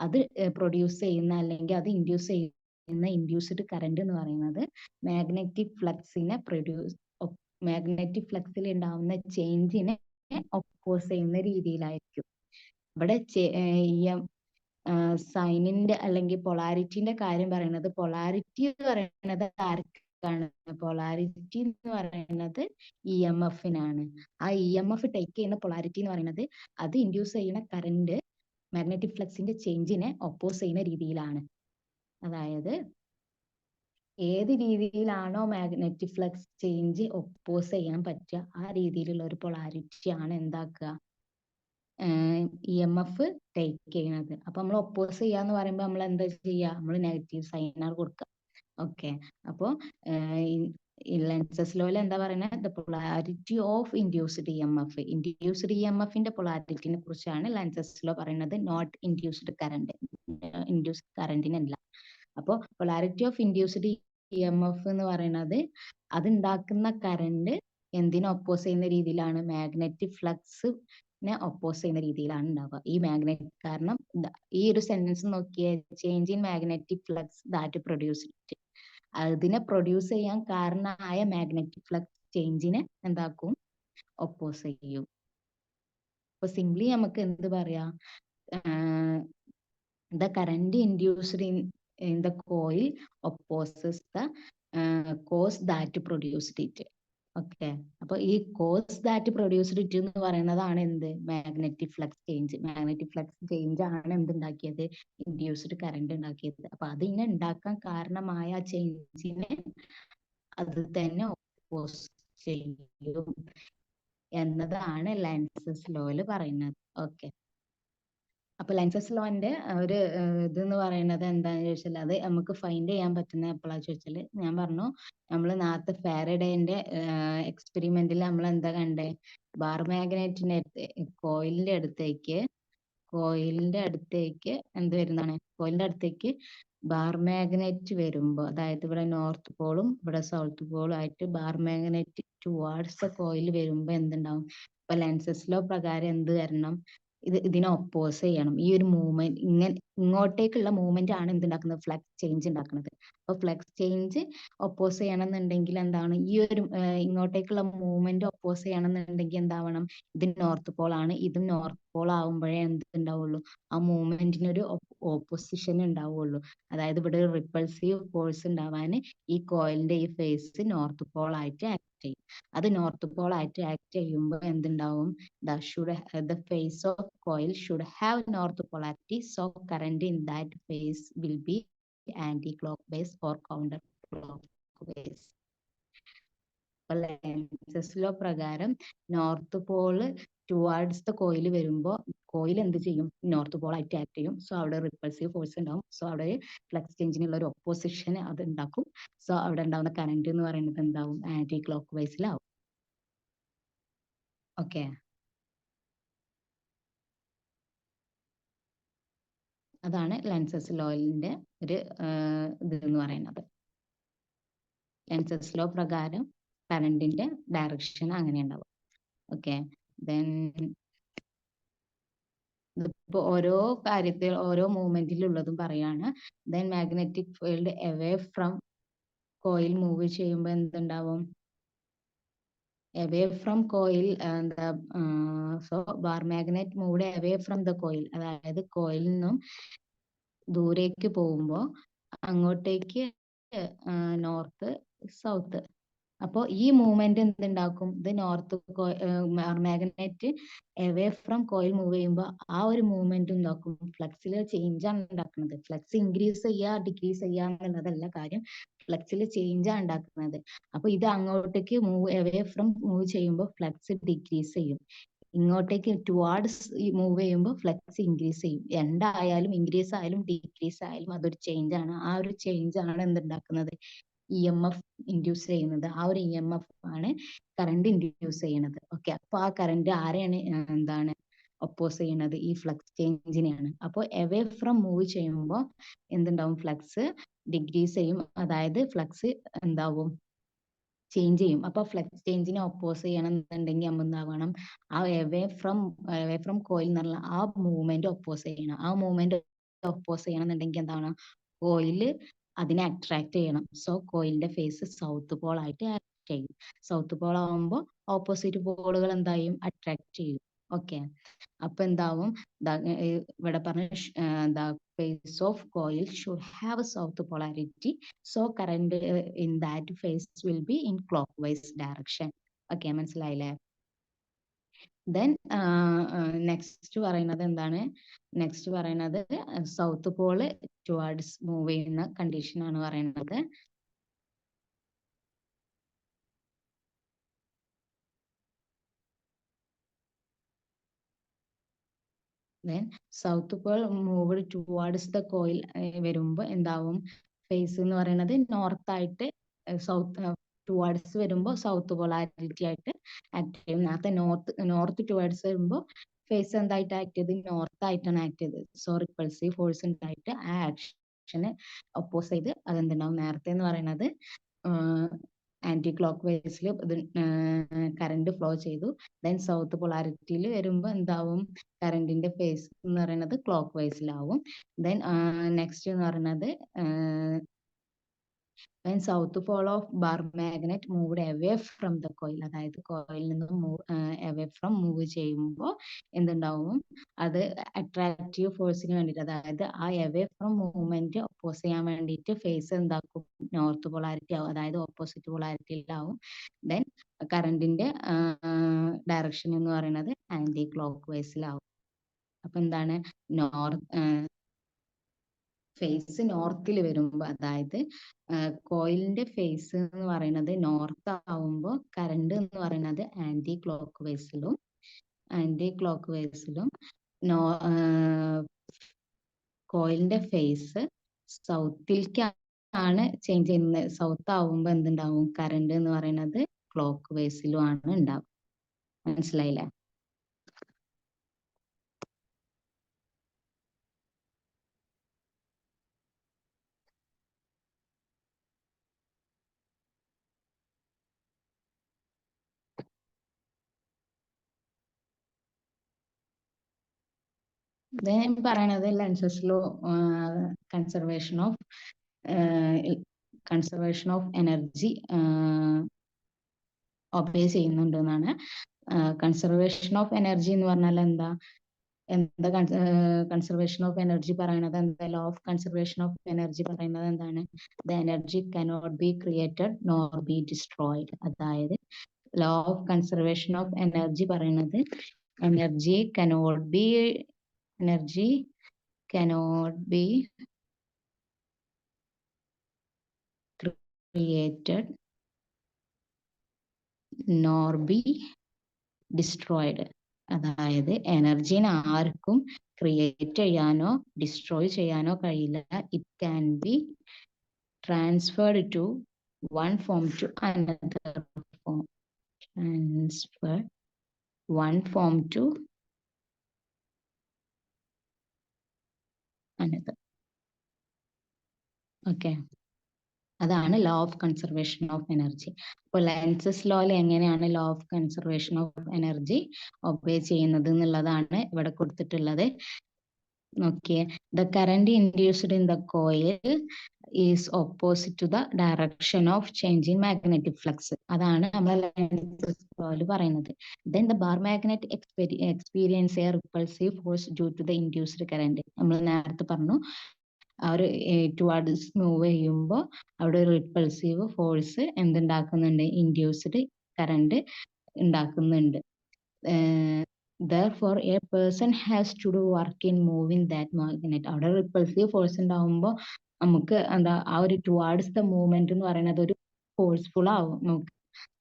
അത് പ്രൊഡ്യൂസ് ചെയ്യുന്ന അല്ലെങ്കിൽ അത് ഇൻഡ്യൂസ് ചെയ്യുന്ന ഇൻഡ്യൂസ്ഡ് കറണ്ട് എന്ന് പറയുന്നത് മാഗ്നറ്റിക് ഫ്ലക്സിൽ ഉണ്ടാവുന്ന ചേഞ്ചിനെ ഒപ്പോസ് ചെയ്യുന്ന രീതിയിലായിരിക്കും. ഇവിടെ സൈനിന്റെ അല്ലെങ്കിൽ പൊളാരിറ്റിന്റെ കാര്യം പറയുന്നത്, പൊളാരിറ്റി എന്ന് പറയുന്നത് ആർക്കാണ്? പൊളാരിറ്റി എന്ന് പറയുന്നത് EMF-നാണ്. ആ EMF ടേക്ക് ചെയ്യുന്ന പൊളാരിറ്റി എന്ന് പറയുന്നത് അത് ഇൻഡ്യൂസ് ചെയ്യുന്ന കറന്റ് മാഗ്നറ്റിക് ഫ്ലക്സിന്റെ ചേഞ്ചിനെ ഒപ്പോസ് ചെയ്യുന്ന രീതിയിലാണ്. അതായത് ഏത് രീതിയിലാണോ മാഗ്നറ്റിക് ഫ്ലക്സ് ചേഞ്ച് ഒപ്പോസ് ചെയ്യാൻ പറ്റുക, ആ രീതിയിലുള്ള ഒരു പൊളാരിറ്റി ആണ് എന്താക്കുക? EMF ടേക്ക് ചെയ്യുന്നത്. അപ്പൊ നമ്മൾ ഒപ്പോസ് ചെയ്യാന്ന് പറയുമ്പോൾ നമ്മൾ എന്താ ചെയ്യുക? നമ്മൾ നെഗറ്റീവ് സൈനാണ് കൊടുക്കുക. ഓക്കെ. അപ്പോൾ ലെൻസസ് ലോയിൽ എന്താ പറയുന്നത്? The polarity of induced EMF. Induced EMFന്റെ പൊളാരിറ്റിനെ കുറിച്ചാണ് ലെൻസസ് ലോ പറയുന്നത്, നോട്ട് ഇൻഡ്യൂസ്ഡ് കറണ്ട്. ഇൻഡ്യൂസ്ഡ് കറണ്ടിനല്ല. അപ്പോൾ പൊളാരിറ്റി ഓഫ് ഇൻഡ്യൂസ്ഡ് EMF എന്ന് പറയുന്നത് അതുണ്ടാക്കുന്ന കറണ്ട് എന്തിനെ ഒപ്പോസ് ചെയ്യുന്ന രീതിയിലാണ്? മാഗ്നറ്റിക് ഫ്ലക്സിനെ ഒപ്പോസ് ചെയ്യുന്ന രീതിയിലാണ് ഉണ്ടാവുക. ഈ കാരണം ഈ ഒരു sentence Nokia, change in magnetic flux that produce it, അതിനെ പ്രൊഡ്യൂസ് ചെയ്യാൻ കാരണമായ മാഗ്നറ്റിക് ഫ്ലക്സ് ചേഞ്ചിനെ എന്താക്കും? ഒപ്പോസ് ചെയ്യും. അപ്പൊ സിംപ്ലി നമുക്ക് എന്ത് പറയാം? the current induced in the coil opposes the cause that produced it. Okay. അപ്പൊ ഈ കോസ് ദാറ്റ് പ്രൊഡ്യൂസ്ഡ് ഇറ്റ് എന്ന് പറയുന്നതാണ് എന്ത്? Magnetic flux change. Magnetic flux change ആണ് എന്തുണ്ടാക്കിയത്? ഇൻഡ്യൂസ്ഡ് കറണ്ട് ഉണ്ടാക്കിയത്. അപ്പൊ അതിനെ ഉണ്ടാക്കാൻ കാരണമായ ചേഞ്ചിനെ അത് തന്നെ ഓപ്പോസ് ചെയ്യും എന്നതാണ് ലെൻസസ് ലോയിൽ പറയുന്നത്. ഓക്കെ. അപ്പൊ ലെൻസസ് ലോന്റെ ഒരു ഇതെന്ന് പറയുന്നത് എന്താണെന്ന് ചോദിച്ചാൽ, അത് നമുക്ക് ഫൈൻഡ് ചെയ്യാൻ പറ്റുന്ന എപ്പോഴാ ചോദിച്ചാൽ, ഞാൻ പറഞ്ഞു നമ്മൾ നേരത്തെ ഫാരഡേന്റെ എക്സ്പെരിമെന്റിൽ നമ്മൾ എന്താ കണ്ടേ? ബാർ മാഗ്നറ്റിന്റെ കോയിലിന്റെ അടുത്തേക്ക് എന്ത് വരുന്നതാണ്? കോയിലിന്റെ അടുത്തേക്ക് ബാർ മാഗ്നറ്റ് വരുമ്പോൾ, അതായത് ഇവിടെ നോർത്ത് പോളും ഇവിടെ സൗത്ത് പോളും ആയിട്ട് ബാർ മാഗ്നറ്റ് ടുവാർഡ്സ് കോയിൽ വരുമ്പോൾ എന്തുണ്ടാവും? ഇപ്പൊ ലെൻസസ് ലോ പ്രകാരം എന്ത് വരണം? ഇതിനെ ഒപ്പോസ് ചെയ്യണം. ഈ ഒരു മൂവ്മെന്റ്, ഇങ്ങോട്ടേക്കുള്ള മൂവ്മെന്റ് ആണ് എന്തുണ്ടാക്കുന്നത്? ഫ്ലക്സ് ചേഞ്ച് ഉണ്ടാക്കുന്നത്. അപ്പൊ ഫ്ലക്സ് ചേഞ്ച് ഒപ്പോസ് ചെയ്യണമെന്നുണ്ടെങ്കിൽ എന്താണ്? ഈ ഒരു ഇങ്ങോട്ടേക്കുള്ള മൂവ്മെന്റ് ഒപ്പോസ് ചെയ്യണമെന്നുണ്ടെങ്കിൽ എന്താവണം? ഇത് നോർത്ത് പോൾ ആണ്. ഇത് നോർത്ത് പോൾ ആവുമ്പോഴേ എന്തുണ്ടാവുള്ളൂ? ആ മൂവ്മെന്റിന് ഒരു ഓപ്പോസിഷൻ ഉണ്ടാവുള്ളൂ. അതായത് ഇവിടെ ഒരു റിപ്പൾസീവ് ഫോഴ്സ് ഉണ്ടാവാൻ ഈ കോയിലിന്റെ ഈ ഫേസ് നോർത്ത് പോൾ ആയിട്ട് ആക്ട് ചെയ്യും. അത് നോർത്ത് പോൾ ആയിട്ട് ആക്ട് ചെയ്യുമ്പോൾ എന്തുണ്ടാവും? The face of coil should have north polarity, so current in that phase will be anti-clockwise or counter-clockwise. അപ്പൊ ലെൻസസ് ലോ പ്രകാരം north Paul towards the coil വരുമ്പോൾ coil എന്ത് ചെയ്യും? നോർത്ത് പോൾ ആയിട്ട് act ചെയ്യും. സോ അവിടെ റിപ്പൾസീവ് ഫോഴ്സ് ഉണ്ടാവും. So അവിടെ ഫ്ലക്സ് ചേഞ്ചിനുള്ള ഒരു ഒപ്പോസിഷൻ അത് ഉണ്ടാക്കും. സോ അവിടെ ഉണ്ടാവുന്ന കറന്റ് എന്ന് പറയുന്നത് എന്താവും? ആന്റി ക്ലോക്ക് വൈസിലാവും. ഓക്കെ, അതാണ് ലെൻസസ് ലോയിന്റെ ഒരു ഇത് എന്ന് പറയുന്നത്. ലെൻസസ് ലോ പ്രകാരം കറന്റിന്റെ ഡയറക്ഷൻ അങ്ങനെ ഉണ്ടാവും. ഓക്കെ, ദെൻ ഇതിപ്പോ ഓരോ കാര്യത്തിൽ ഓരോ മൂവ്മെന്റിലുള്ളതും പറയാണ്. Then magnetic field away from coil move ചെയ്യുമ്പോൾ എന്തുണ്ടാവും? അവേ ഫ്രം കോയിൽ എന്താ, so bar magnet move away from the coil, അതായത് കോയിൽ നിന്നും ദൂരേക്ക് പോകുമ്പോൾ അങ്ങോട്ടേക്ക് നോർത്ത് സൗത്ത്. അപ്പോൾ ഈ മൂവ്മെന്റ് എന്തുണ്ടാക്കും? ഇത് north magnet away from coil move ചെയ്യുമ്പോൾ ആ ഒരു മൂവ്മെന്റ് ഉണ്ടാക്കും, ഫ്ലക്സിൽ ചേഞ്ച് ആണ് ഉണ്ടാക്കുന്നത്. ഫ്ലക്സ് ഇൻക്രീസ് ചെയ്യുക ഡിക്രീസ് ചെയ്യുക എന്നുള്ളതല്ല കാര്യം, ഫ്ലക്സിൽ ചേഞ്ച് ആണ് ഉണ്ടാക്കുന്നത്. അപ്പൊ ഇത് അങ്ങോട്ടേക്ക് മൂവ് അവേ ഫ്രം മൂവ് ചെയ്യുമ്പോൾ ഫ്ലക്സ് ഡിക്രീസ് ചെയ്യും, ഇങ്ങോട്ടേക്ക് ടുവാർഡ്സ് മൂവ് ചെയ്യുമ്പോൾ ഫ്ലക്സ് ഇൻക്രീസ് ചെയ്യും. എന്തായാലും ഇൻക്രീസ് ആയാലും ഡിക്രീസ് ആയാലും അതൊരു ചേഞ്ച് ആണ്. ആ ഒരു ചേഞ്ച് ആണ് എന്തുണ്ടാക്കുന്നത്? EMF ഇൻഡ്യൂസ് ചെയ്യുന്നത്. ആ ഒരു EMF ആണ് കറണ്ട് ഇൻഡ്യൂസ് ചെയ്യുന്നത്. ഓക്കെ, അപ്പൊ ആ കറണ്ട് ആരെയാണ് എന്താണ് ഒപ്പോസ് ചെയ്യുന്നത്? ഈ ഫ്ലക്സ് ചേഞ്ചിനെയാണ്. അപ്പോൾ എവേ ഫ്രം മൂവ് ചെയ്യുമ്പോൾ എന്തുണ്ടാവും? ഫ്ലക്സ് ഡിക്രീസ് ചെയ്യും, അതായത് ഫ്ലക്സ് എന്താവും? ചേഞ്ച് ചെയ്യും. അപ്പൊ ഫ്ലക്സ് ചേഞ്ചിനെ ഒപ്പോസ് ചെയ്യണമെന്നുണ്ടെങ്കിൽ നമ്മൾ എന്താവണം? ആ എവേ ഫ്രം കോയിൽ എന്നുള്ള ആ മൂവ്മെന്റ് ഒപ്പോസ് ചെയ്യണം. ആ മൂവ്മെന്റ് ഒപ്പോസ് ചെയ്യണമെന്നുണ്ടെങ്കിൽ എന്താണ്? കോയില് അതിനെ അട്രാക്ട് ചെയ്യണം. സോ കോയിലിന്റെ ഫേസ് സൗത്ത് പോൾ ആയിട്ട് ആക്ട് ചെയ്യും. സൗത്ത് പോൾ ആവുമ്പോൾ ഓപ്പോസിറ്റ് പോളുകൾ എന്തായും? അട്രാക്ട് ചെയ്യും. ഓക്കെ, അപ്പൊ എന്താവും? ഇവിടെ പറഞ്ഞ face of coil should have a south polarity, so current in that phase will be in clockwise direction. Okay, മനസ്സിലായില്ലേ? ദെൻ നെക്സ്റ്റ് പറയുന്നത് എന്താണ്? നെക്സ്റ്റ് പറയുന്നത് സൗത്ത് പോള് ടുവാർഡ്സ് മൂവ് ചെയ്യുന്ന കണ്ടീഷൻ ആണ് പറയുന്നത്. Then south Paul move towards the coil വരുമ്പോൾ എന്താവും? Face എന്ന് പറയുന്നത് നോർത്ത് ആയിട്ട് സൗത്ത് ടുവാർഡ്സ് വരുമ്പോൾ സൗത്ത് പോളാരിറ്റി ആയിട്ട് ആക്ട് ചെയ്യും. നേരത്തെ നോർത്ത് ടുവാർഡ്സ് വരുമ്പോൾ ഫേസ് എന്തായിട്ട് ആക്ട് ചെയ്ത്? നോർത്ത് ആയിട്ടാണ് ആക്ട് ചെയ്തത്. സോ റിപ്പൾസീവ് ഫോഴ്സ് ഉണ്ടായിട്ട് ആ ആക്ഷന് ഒപ്പോസ് ചെയ്ത് അതെന്തുണ്ടാവും? നേരത്തെ എന്ന് പറയുന്നത് ആന്റി ക്ലോക്ക് വൈസിൽ കറണ്ട് ഫ്ലോ ചെയ്തു. ദെൻ സൗത്ത് പൊളാരിറ്റിയിൽ വരുമ്പോൾ എന്താവും? കറണ്ടിന്റെ ഫേസ് എന്ന് പറയുന്നത് ക്ലോക്ക് വൈസിലാവും. ദെൻ നെക്സ്റ്റ് എന്ന് പറയുന്നത് when south pole of bar magnet moved away from the coil, അതായത് കോയിൽ നിന്ന് away from മൂവ് ചെയ്യുമ്പോൾ എന്തുണ്ടാവും? അത് അട്രാക്റ്റീവ് ഫോഴ്സിന് വേണ്ടിയിട്ട്, അതായത് ആ away from മൂവ്മെന്റ് ഒപ്പോസ് ചെയ്യാൻ വേണ്ടിയിട്ട് ഫേസ് എന്താക്കും? നോർത്ത് പൊളാരിറ്റി ആവും, അതായത് ഓപ്പോസിറ്റ് പൊളാരിറ്റിയിലാവും. ദെൻ കറണ്ടിന്റെ ഡയറക്ഷൻ എന്ന് പറയുന്നത് ആന്റി ക്ലോക്ക് വൈസിലാവും. അപ്പൊ എന്താണ്? ഫേസ് നോർത്തിൽ വരുമ്പോൾ, അതായത് കോയിലിന്റെ ഫേസ് എന്ന് പറയുന്നത് നോർത്ത് ആവുമ്പോൾ കറണ്ട് എന്ന് പറയുന്നത് ആന്റി ക്ലോക്ക് വൈസിലും കോയിലിന്റെ ഫേസ് സൗത്തിലേക്കാണ് ചേഞ്ച് ചെയ്യുന്നത്. സൗത്ത് ആവുമ്പോൾ എന്തുണ്ടാവും? കറണ്ട് എന്ന് പറയുന്നത് ക്ലോക്ക് വൈസിലും ആണ് ഉണ്ടാവും. മനസ്സിലായില്ലേ? ഞാൻ പറയണത് Lenz's law conservation of energy obey ചെയ്യുന്നുണ്ട് എന്നാണ്. കൺസർവേഷൻ ഓഫ് എനർജി എന്ന് പറഞ്ഞാൽ എന്താ? കൺസർവേഷൻ ഓഫ് എനർജി പറയുന്നത് എന്താ? Law of conservation of energy പറയുന്നത് എന്താണ്? The energy cannot be created nor be destroyed. അതായത് law of conservation of energy പറയുന്നത് energy cannot be created nor be destroyed. അതായത് എനർജിനെ ആർക്കും ക്രിയേറ്റ് ചെയ്യാനോ ഡിസ്ട്രോയ് ചെയ്യാനോ കഴിയില്ല. It can be transferred to one form to another form. Transfer one form to another. Okay, അതാണ് law of conservation of energy. അപ്പോൾ Lenz's ലോയിൽ എങ്ങനെയാണ് law of conservation of energy obey ചെയ്യുന്നത് എന്നുള്ളതാണ് ഇവിടെ കൊടുത്തിട്ടുള്ളത്. നോക്കിയേ, the current induced in the coil is opposite to the direction of change in magnetic flux. അതാണ് നമ്മൾ ലെൻസസ് ലോയിൽ പറയുന്നത്. Then the bar magnet experience a repulsive force due to the induced current. നമ്മൾ നേരത്തെ പറഞ്ഞു, ആ ഒരു ടുവാർഡ്സ് മൂവ് ചെയ്യുമ്പോൾ അവിടെ ഒരു റിപ്പൾസീവ് ഫോഴ്സ് എന്തുണ്ടാക്കുന്നുണ്ട്, ഇൻഡ്യൂസ്ഡ് കറന്റ് ഉണ്ടാക്കുന്നുണ്ട്. therefore a person has to do work in moving that magnet. അവിടെ റിപ്പൾസീവ് ഫോഴ്സ് ഉണ്ടാവുമ്പോൾ നമുക്ക് എന്താ ആ ഒരു ടുവാർഡ്സ് ദ മൂവ്മെന്റ് എന്ന് പറയുന്നത് ഒരു ഫോഴ്സ്ഫുൾ ആവും നമുക്ക്.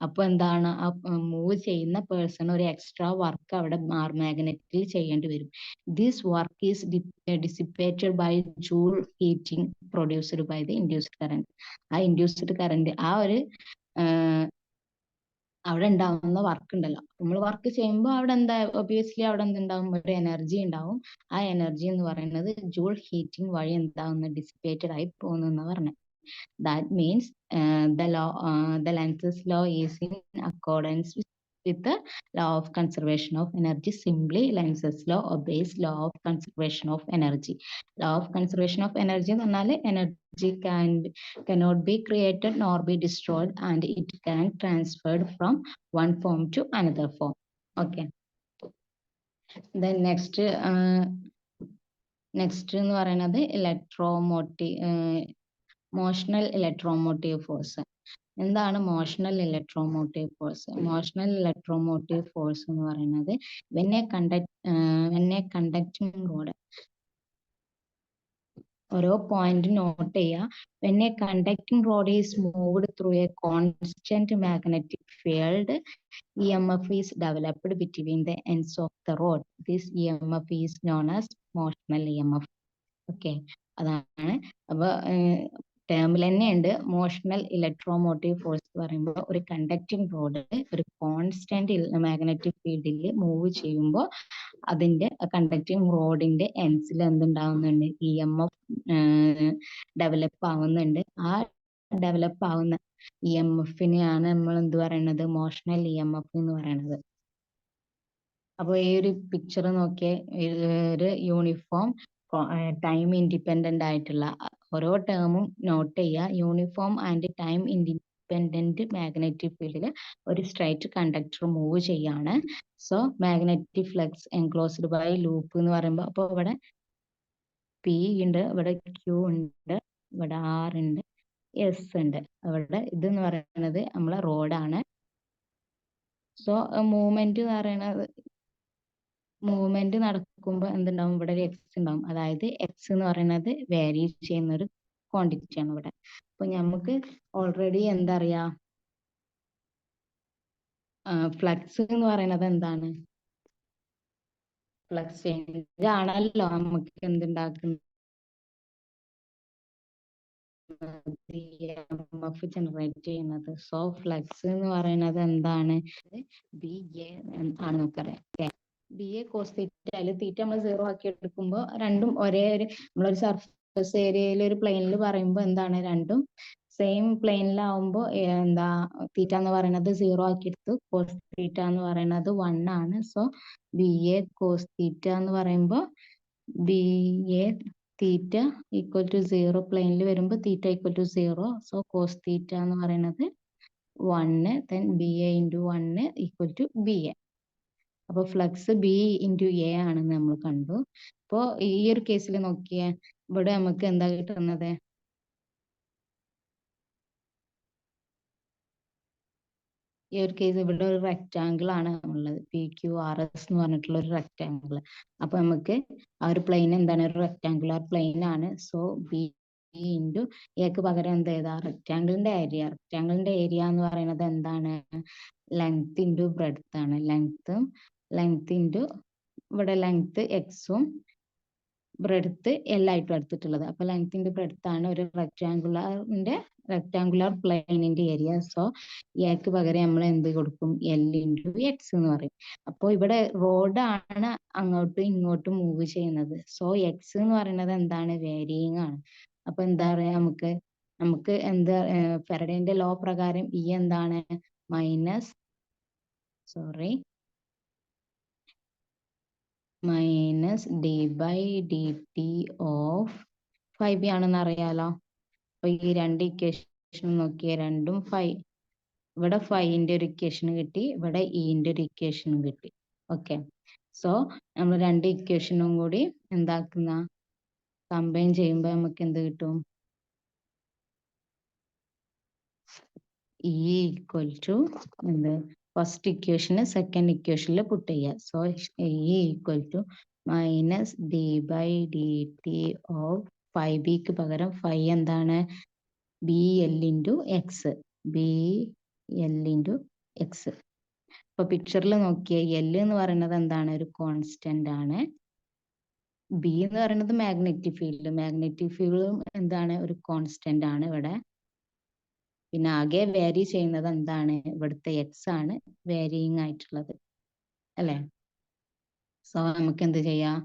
അപ്പൊ എന്താണ്, ആ മൂവ് ചെയ്യുന്ന പേഴ്സൺ ഒരു എക്സ്ട്രാ വർക്ക് അവിടെ മാഗ്നറ്റിൽ ചെയ്യേണ്ടി വരും. This work is dissipated by Joule heating produced by the induced current. ആ ഇൻഡ്യൂസ്ഡ് കറന്റ് ആ ഒരു അവിടെ ഉണ്ടാവുന്ന വർക്ക് ഉണ്ടല്ലോ, നമ്മൾ വർക്ക് ചെയ്യുമ്പോൾ അവിടെ എന്താ ഒബിയസ്ലി അവിടെ എന്തുണ്ടാവും, ഒരു എനർജി ഉണ്ടാവും. ആ എനർജി എന്ന് പറയുന്നത് ജൂൾ ഹീറ്റിംഗ് വഴി എന്താവുന്ന ഡിസിപ്പേറ്റഡ് ആയി പോകുന്നു എന്ന് പറഞ്ഞത്. That means the Lenz's law is in accordance with the law of conservation of energy. Simply Lenz's law obeys law of conservation of energy. Law of conservation of energy എന്ന് പറഞ്ഞാൽ energy cannot be created nor be destroyed and it can transferred from one form to another form. Okay. Then next എന്ന് പറയുന്നത് motional electromotive force. എന്താണ് motional electromotive force? Motional electromotive force എന്ന് പറയുന്നത് when a conducting rod, ഓരോ point not ചെയ്യുക. when a conducting rod is moved through a constant magnetic field, EMF is developed between the ends of the rod. This EMF is known as motional EMF. Okay, അതാണ്. അപ്പൊ ടേമിൽ തന്നെ ഉണ്ട് motional electromotive force പറയുമ്പോൾ ഒരു conducting road ഒരു constant magnetic ഫീൽഡിൽ move ചെയ്യുമ്പോൾ അതിന്റെ കണ്ടക്ടിങ് റോഡിന്റെ എൻഡ്സിൽ എന്തുണ്ടാവുന്നുണ്ട്, EMF ഡെവലപ്പ് ആവുന്നുണ്ട്. ആ ഡെവലപ്പ് ആവുന്ന EMFനെയാണ് നമ്മൾ എന്ത് പറയുന്നത്, മോഷണൽ EMF എന്ന് പറയുന്നത്. അപ്പൊ ഈ ഒരു പിക്ചർ നോക്കിയേ, ഒരു യൂണിഫോം ടൈം ഇൻഡിപെൻഡന്റ് ആയിട്ടുള്ള ഓരോ ടേമും നോട്ട് ചെയ്യുക. Uniform and time independent magnetic ഫീൽഡിൽ ഒരു സ്ട്രൈറ്റ് കണ്ടക്ടർ മൂവ് ചെയ്യാണ്. So magnetic flux enclosed by loop എന്ന് പറയുമ്പോൾ, അപ്പോൾ ഇവിടെ P ഉണ്ട്, ഇവിടെ Q ഉണ്ട്, ഇവിടെ R ഉണ്ട്, S ഉണ്ട്. ഇവിടെ ഇതെന്ന് പറയുന്നത് നമ്മളെ റോഡാണ്. സോ മൂവ്മെന്റ് എന്ന് പറയുന്നത്, മൂവ്മെന്റ് നടക്കുമ്പോൾ എന്തുണ്ടാവും, ഇവിടെ ഒരു എക്സ് ഉണ്ടാവും. അതായത് എക്സ് എന്ന് പറയുന്നത് വേരി ചെയ്യുന്ന ഒരു ക്വാണ്ടിറ്റി ആണ് ഇവിടെ. അപ്പൊ നമുക്ക് ഓൾറെഡി എന്താ അറിയാ, ഫ്ലക്സ് എന്ന് പറയുന്നത് എന്താണ്, ഫ്ലക്സ് ചേഞ്ച് ആണല്ലോ നമുക്ക് എന്തുണ്ടാക്കുന്നത്, EMF ജനറേറ്റ് ചെയ്യുന്നത്. സോ ഫ്ലക്സ് എന്ന് പറയുന്നത് എന്താണ്, BA ആണ് നമുക്കറിയാം. BA കോസ് തീറ്റ, അതിൽ തീറ്റ നമ്മൾ 0 ആക്കി എടുക്കുമ്പോൾ രണ്ടും ഒരേ ഒരു നമ്മളൊരു സർഫസ് ഏരിയയിൽ ഒരു പ്ലെയിനിൽ പറയുമ്പോൾ എന്താണ്, രണ്ടും സെയിം പ്ലെയിനിലാവുമ്പോൾ എന്താ തീറ്റ എന്ന് പറയുന്നത് 0 ആക്കി എടുത്തു, കോസ് തീറ്റ എന്ന് പറയുന്നത് 1 ആണ്. സോ BA കോസ് തീറ്റ എന്ന് പറയുമ്പോൾ BA തീറ്റ ഈക്വൽ ടു 0 പ്ലെയിനിൽ വരുമ്പോൾ theta equal to 0. So cos theta എന്ന് പറയുന്നത് 1, then BA into 1 equal to BA. അപ്പൊ ഫ്ലക്സ് B into A ആണെന്ന് നമ്മൾ കണ്ടു. അപ്പോ ഈ ഒരു കേസിൽ നോക്കിയേ, ഇവിടെ നമുക്ക് എന്താ കിട്ടുന്നത്, ഈ ഒരു കേസ് ഇവിടെ ഒരു റെക്റ്റാങ്കിൾ ആണ് ഉള്ളത്, PQRS എന്ന് പറഞ്ഞിട്ടുള്ള ഒരു റെക്റ്റാങ്കിൾ. അപ്പൊ നമുക്ക് ആ ഒരു പ്ലെയിൻ എന്താണ്, ഒരു റെക്റ്റാങ്കുലർ പ്ലെയിൻ ആണ്. സോ BA ഇൻറ്റു എക്ക് പകരം എന്ത് ചെയ്താ റെക്റ്റാങ്കിളിന്റെ ഏരിയ എന്ന് പറയുന്നത് എന്താണ്? ലെങ്ത് ഇൻറ്റു ബ്രെഡ്ത്ത് ആണ്. ലെങ്ത് ഇൻറ്റു ഇവിടെ ലെങ്ത് എക്സും ബ്രെഡ്ത്ത് എല്ലായിട്ടും എടുത്തിട്ടുള്ളത്. അപ്പൊ ലെങ്ത് ഇൻറ്റു ബ്രെഡ്ത്ത് ആണ് ഒരു റെക്റ്റാങ്കുലർ പ്ലെയിനിന്റെ ഏരിയ. സോ എക്ക് പകരം നമ്മൾ എന്ത് കൊടുക്കും? എൽ ഇൻറ്റു എക്സ് എന്ന് പറയും. അപ്പോൾ ഇവിടെ റോഡാണ് അങ്ങോട്ടും ഇങ്ങോട്ടും മൂവ് ചെയ്യുന്നത്. സോ എക്സ് എന്ന് പറയുന്നത് എന്താണ്? വേരിയിങ് ആണ്. അപ്പൊ എന്താ പറയാ നമുക്ക് എന്താ ഫെറഡേന്റെ ലോ പ്രകാരം ഇ എന്താണ്? Minus D by D T of 5b ആണെന്ന് അറിയാലോ. അപ്പൊ ഈ രണ്ട് ഇക്വേഷൻ നോക്കിയ രണ്ടും 5. ഇവിടെ 5ന്റെ ഒരു ഇക്വേഷൻ കിട്ടി, ഇവിടെ ഇന്റെ ഒരു ഇക്വേഷനും കിട്ടി. ഓക്കെ, സോ നമ്മൾ രണ്ട് ഇക്വേഷനും കൂടി എന്താക്കുന്ന കമ്പൈൻ ചെയ്യുമ്പോൾ നമുക്ക് എന്ത് കിട്ടും? ഇ ഈക്വൽ ടു എന്ത്? ഫസ്റ്റ് ഇക്വേഷന് സെക്കൻഡ് ഇക്വേഷനിൽ പുട്ട് ചെയ്യുക. So E equal to minus D by D T of 5bക്ക് പകരം 5 എന്താണ്? B L into X. ഇപ്പൊ പിക്ചറിൽ നോക്കിയ എൽ എന്ന് പറയുന്നത് എന്താണ്? ഒരു കോൺസ്റ്റന്റ് ആണ്. ബി എന്ന് പറയുന്നത് മാഗ്നറ്റിക് ഫീൽഡും എന്താണ്? ഒരു കോൺസ്റ്റന്റ് ആണ് ഇവിടെ. പിന്നെ ആകെ വേരി ചെയ്യുന്നത് എന്താണ്? ഇവിടുത്തെ എക്സ് ആണ് വേരിയിങ് ആയിട്ടുള്ളത്, അല്ലെ? സോ നമുക്ക് എന്ത് ചെയ്യാം?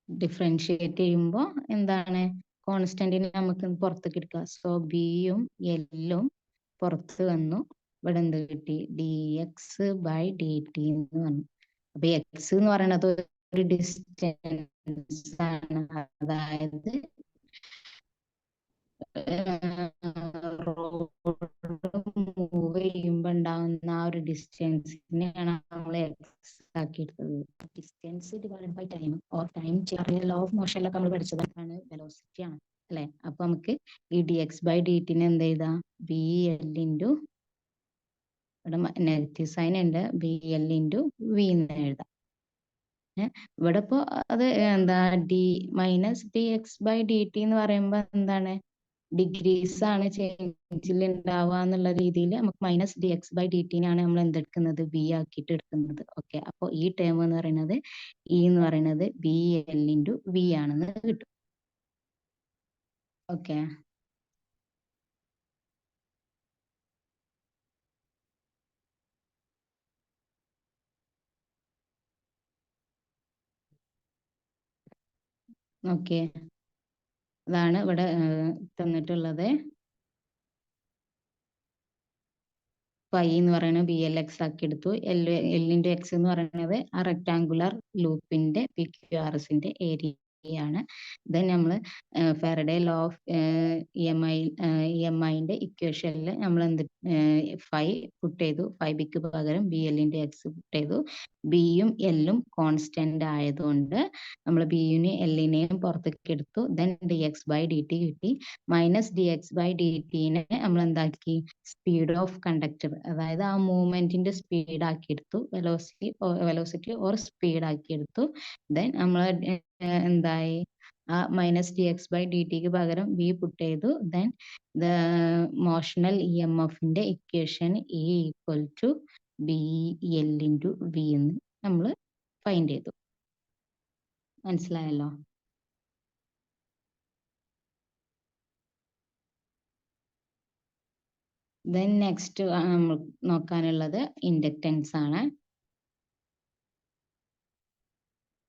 ഡിഫറൻഷിയേറ്റ് ചെയ്യുമ്പോൾ എന്താണ്? കോൺസ്റ്റന്റിനെ നമുക്ക് പുറത്തേക്ക് എടുക്കാം. സോ ബിയും എല്ലും പുറത്ത് വന്നു. ഇവിടെ എന്ത് കിട്ടി? D X by D T എന്ന് പറഞ്ഞു. അപ്പൊ എക്സ് എന്ന് പറയുന്നത് ഒരു ഡിസ്റ്റൻസ് ആണ്. അതായത് മൂവ് ചെയ്യുമ്പോൾ ഉണ്ടാകുന്ന ആ ഒരു ഡിസ്റ്റൻസിനെയാണ് നമ്മൾ എക്സ് ആക്കി എടുത്തത്. Distance divide by time or time law of മോഷനിലൊക്കെ നമ്മൾ പഠിച്ചതാണ് വെലോസിറ്റി ആണ്, അല്ലെ? അപ്പൊ നമുക്ക് ഈ ഡി എക്സ് ബൈ ഡി ടിനെ എന്ത് ചെയ്താ? ബി എൽ ഇൻറ്റു, ഇവിടെ നെഗറ്റീവ് സൈൻ ഉണ്ട്, ബി എൽ ഇൻറ്റു വി എന്ന് എഴുതാം. ഇവിടെ ഇപ്പോ അത് എന്താ? D minus D X by D T എന്ന് പറയുമ്പോ എന്താണ്? ഡിഗ്രീസ് ആണ് ചേഞ്ചിൽ ഉണ്ടാവുക എന്നുള്ള രീതിയിൽ നമുക്ക് minus D X by D ടിനാണ് നമ്മൾ എന്തെടുക്കുന്നത്? ബി ആക്കിയിട്ട് എടുക്കുന്നത്. ഓക്കെ, അപ്പോൾ ഈ ടേം എന്ന് പറയുന്നത് ഇ എന്ന് പറയുന്നത് ബി എൽ ഇൻറ്റു വി ആണെന്ന് കിട്ടും. ഓക്കെ, ഓക്കെ, അതാണ് ഇവിടെ തന്നിട്ടുള്ളത്. ഫൈ എന്ന് പറയുന്നത് ബി എൽ എക്സ് ആക്കി എടുത്തു. എൽ ഇൻറ്റു എക്സ് എന്ന് പറയുന്നത് ആ റെക്ടാങ്കുലർ ലൂപ്പിന്റെ പി ക്യു ആർ എസിന്റെ ഏരിയ ആണ്. ദെൻ നമ്മൾ Faraday law of E M ഐന്റെ ഇക്വേഷനിൽ നമ്മൾ എന്ത് ഫൈ പുട്ട് ചെയ്തു. 5bക്ക് പകരം ബി എല്ലിന്റെ എക്സ് പുട്ട് ചെയ്തു. ബിയും എല്ലും കോൺസ്റ്റന്റ് ആയതുകൊണ്ട് നമ്മൾ ബിയും എല്ലിനെയും പുറത്തേക്ക് എടുത്തു. Then D X by D T കിട്ടി. Minus D X by D ടിനെ നമ്മൾ എന്താക്കി? സ്പീഡ് ഓഫ് കണ്ടക്ടർ, അതായത് ആ മൂവ്മെന്റിന്റെ സ്പീഡ് ആക്കി എടുത്തു. വെലോസിറ്റി ഓർ സ്പീഡ് ആക്കി എടുത്തു. ദെൻ നമ്മൾ എന്തായി? ആ minus D X by D ടിക്ക് പകരം വി പുട്ട് ചെയ്തു. Then the motional E M എഫിന്റെ equation E equal to B L into V എന്ന് നമ്മൾ ഫൈൻഡ് ചെയ്തു. മനസ്സിലായല്ലോ? ദെൻ നെക്സ്റ്റ് നമ്മൾ നോക്കാനുള്ളത് ഇൻഡക്റ്റൻസ് ആണ്.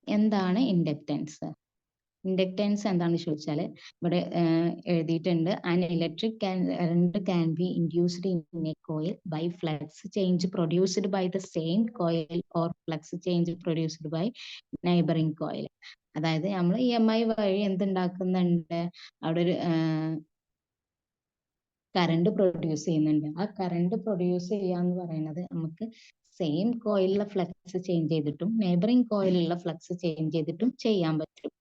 എന്താണ് ഇൻഡക്റ്റൻസ്? ഇൻഡക്റ്റൻസ് എന്താണെന്ന് ചോദിച്ചാൽ ഇവിടെ എഴുതിയിട്ടുണ്ട്. An electric current can be induced in a coil by flux change produced by the same coil or flux change produced by neighbouring coil. അതായത് നമ്മൾ ഇ എം ഐ വഴി എന്തുണ്ടാക്കുന്നുണ്ട്? അവിടെ ഒരു കറണ്ട് പ്രൊഡ്യൂസ് ചെയ്യുന്നുണ്ട്. ആ കറണ്ട് പ്രൊഡ്യൂസ് ചെയ്യാന്ന് പറയുന്നത് നമുക്ക് സെയിം കോയിലുള്ള ഫ്ലക്സ് ചേഞ്ച് ചെയ്തിട്ടും നെയ്ബറിംഗ് കോയിലുള്ള ഫ്ലക്സ് ചേഞ്ച് ചെയ്തിട്ടും ചെയ്യാൻ പറ്റും.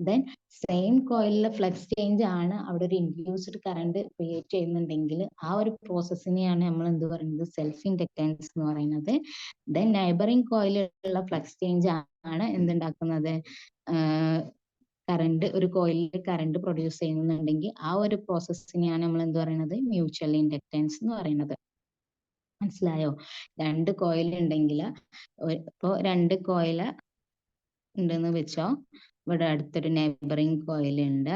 ദെൻ സെയിം കോയിലുള്ള ഫ്ലക്സ് ചേഞ്ച് ആണ് അവിടെ ഒരു ഇൻഡ്യൂസ്ഡ് കറണ്ട് ക്രിയേറ്റ് ചെയ്യുന്നുണ്ടെങ്കിൽ ആ ഒരു പ്രോസസ്സിനെയാണ് നമ്മൾ എന്ത് പറയുന്നത്, സെൽഫ് ഇൻഡക്റ്റൻസ് എന്ന് പറയുന്നത്. ദെൻ നെയ്ബറിംഗ് കോയിലുള്ള ഫ്ലക്സ് ചേഞ്ച് ആണ് എന്തുണ്ടാക്കുന്നത്, കറണ്ട്, ഒരു കോയിലിൽ കറണ്ട് പ്രൊഡ്യൂസ് ചെയ്യുന്നുണ്ടെങ്കിൽ ആ ഒരു പ്രോസസ്സിനെയാണ് നമ്മൾ എന്ത് പറയുന്നത്, മ്യൂച്വൽ ഇൻഡക്റ്റൻസ് എന്ന് പറയുന്നത്. മനസ്സിലായോ? രണ്ട് കോയിൽ ഉണ്ടെങ്കിൽ, ഇപ്പോ രണ്ട് കോയില് ഉണ്ടെന്ന് വെച്ചോ, ഇവിടെ അടുത്തൊരു നെയ്ബറിംഗ് കോയിൽ ഉണ്ട്.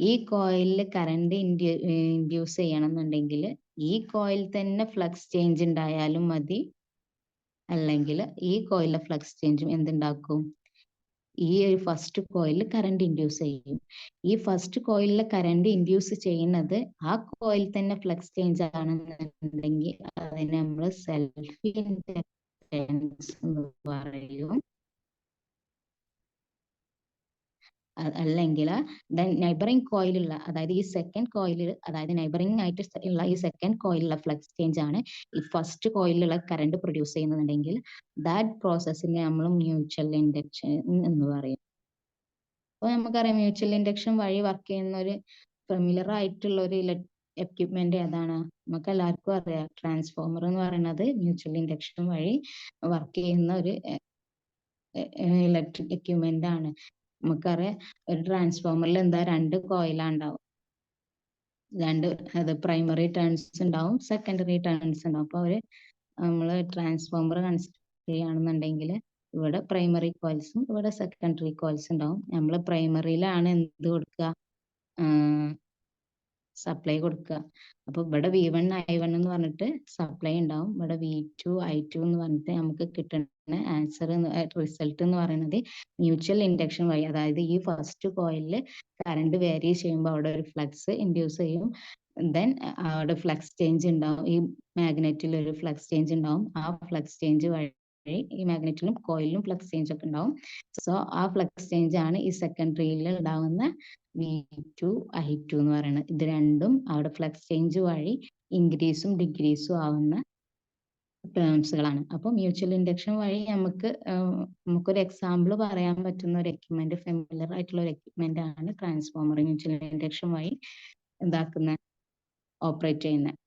ഈ കോയിലിൽ കറണ്ട് ഇൻഡ്യൂസ് ചെയ്യണമെന്നുണ്ടെങ്കിൽ ഈ കോയിൽ തന്നെ ഫ്ലക്സ് ചേഞ്ച് ഉണ്ടായാലും മതി, അല്ലെങ്കിൽ ഈ കോയിലിലെ ഫ്ലക്സ് ചേഞ്ചും എന്തുണ്ടാക്കും, ഈ ഒരു ഫസ്റ്റ് കോയിൽ കറണ്ട് ഇൻഡ്യൂസ് ചെയ്യും. ഈ ഫസ്റ്റ് കോയിലിലെ കറണ്ട് ഇൻഡ്യൂസ് ചെയ്യുന്നത് ആ കോയിൽ തന്നെ ഫ്ലക്സ് ചേഞ്ച് ആണെന്നുണ്ടെങ്കിൽ അതിനെ നമ്മൾ സെൽഫ് ഇൻഡക്റ്റൻസ് എന്ന് പറയും. അല്ലെങ്കിൽ നൈബറിംഗ് കോയിലുള്ള, അതായത് ഈ സെക്കൻഡ് കോയിലിൽ, അതായത് നൈബറിംഗ് ആയിട്ട് ഉള്ള ഈ സെക്കൻഡ് കോയിലുള്ള ഫ്ലക്സ് ചേഞ്ച് ആണ് ഈ ഫസ്റ്റ് കോയിലുള്ള കറണ്ട് പ്രൊഡ്യൂസ് ചെയ്യുന്നുണ്ടെങ്കിൽ ദാറ്റ് പ്രോസസ്സിനെ നമ്മൾ മ്യൂച്വൽ ഇൻഡക്ഷൻ എന്ന് പറയും. അപ്പോൾ നമുക്കറിയാം മ്യൂച്വൽ ഇൻഡക്ഷൻ വഴി വർക്ക് ചെയ്യുന്ന ഒരു ഫെമിലർ ആയിട്ടുള്ള ഒരു എക്യുപ്മെന്റ് ഏതാണ്, നമുക്ക് എല്ലാവർക്കും അറിയാം, ട്രാൻസ്ഫോമർ എന്ന് പറയുന്നത് മ്യൂച്വൽ ഇൻഡക്ഷൻ വഴി വർക്ക് ചെയ്യുന്ന ഒരു ഇലക്ട്രിക് എക്യുപ്മെന്റ് ആണ്. നമുക്കറിയാം ഒരു ട്രാൻസ്ഫോമറിൽ എന്താ, രണ്ട് കോയിലാ ഉണ്ടാവും, അത് പ്രൈമറി ടേൺസ് ഉണ്ടാവും, സെക്കൻഡറി ടേൺസ് ഉണ്ടാവും. അപ്പൊ നമ്മള് ട്രാൻസ്ഫോമർ കൺസിഡർ ചെയ്യുകയാണെന്നുണ്ടെങ്കിൽ ഇവിടെ പ്രൈമറി കോയിൽസും ഇവിടെ സെക്കൻഡറി കോയിൽസ് ഉണ്ടാവും. നമ്മൾ പ്രൈമറിയിലാണ് എന്ത് കൊടുക്കുക, സപ്ലൈ കൊടുക്കുക. അപ്പൊ ഇവിടെ V1 I1 എന്ന് പറഞ്ഞിട്ട് സപ്ലൈ ഉണ്ടാവും, ഇവിടെ V2 I2 എന്ന് പറഞ്ഞിട്ട് നമുക്ക് കിട്ടുന്ന ആൻസർ, റിസൾട്ട് എന്ന് പറയുന്നത് മ്യൂച്വൽ ഇൻഡക്ഷൻ വഴി, അതായത് ഈ ഫസ്റ്റ് കോയിലിൽ കറണ്ട് വേരി ചെയ്യുമ്പോൾ അവിടെ ഒരു ഫ്ലക്സ് ഇൻഡ്യൂസ് ചെയ്യും. ദെൻ അവിടെ ഫ്ലക്സ് ചേഞ്ച് ഉണ്ടാവും, ഈ മാഗ്നറ്റിൽ ഒരു ഫ്ലക്സ് ചേഞ്ച് ഉണ്ടാവും. ആ ഫ്ലക്സ് ചേഞ്ച് വഴി ഈ മാഗ്നറ്റിലും കോയിലിലും ഫ്ലക്സ് ചേഞ്ച് ഒക്കെ ഉണ്ടാവും. സോ ആ ഫ്ലക്സ് ചേഞ്ച് ആണ് ഈ സെക്കൻഡറിയിൽ ഉണ്ടാവുന്ന V2 I2 എന്ന് പറയുന്നത്. ഇത് രണ്ടും അവിടെ ഫ്ലക്സ് ചേഞ്ച് വഴി ഇൻക്രീസും ഡിക്രീസും ആവുന്ന ടേംസുകളാണ്. അപ്പോൾ മ്യൂച്വൽ ഇൻഡക്ഷൻ വഴി നമുക്കൊരു എക്സാമ്പിൾ പറയാൻ പറ്റുന്ന ഒരു എക്യുപ്മെന്റ്, ഫെമിലർ ആയിട്ടുള്ള ഒരു എക്യുപ്മെന്റ് ആണ് ട്രാൻസ്ഫോമർ. മ്യൂച്വൽ ഇൻഡക്ഷൻ വഴി എന്താക്കുന്ന, ഓപ്പറേറ്റ് ചെയ്യുന്നത്.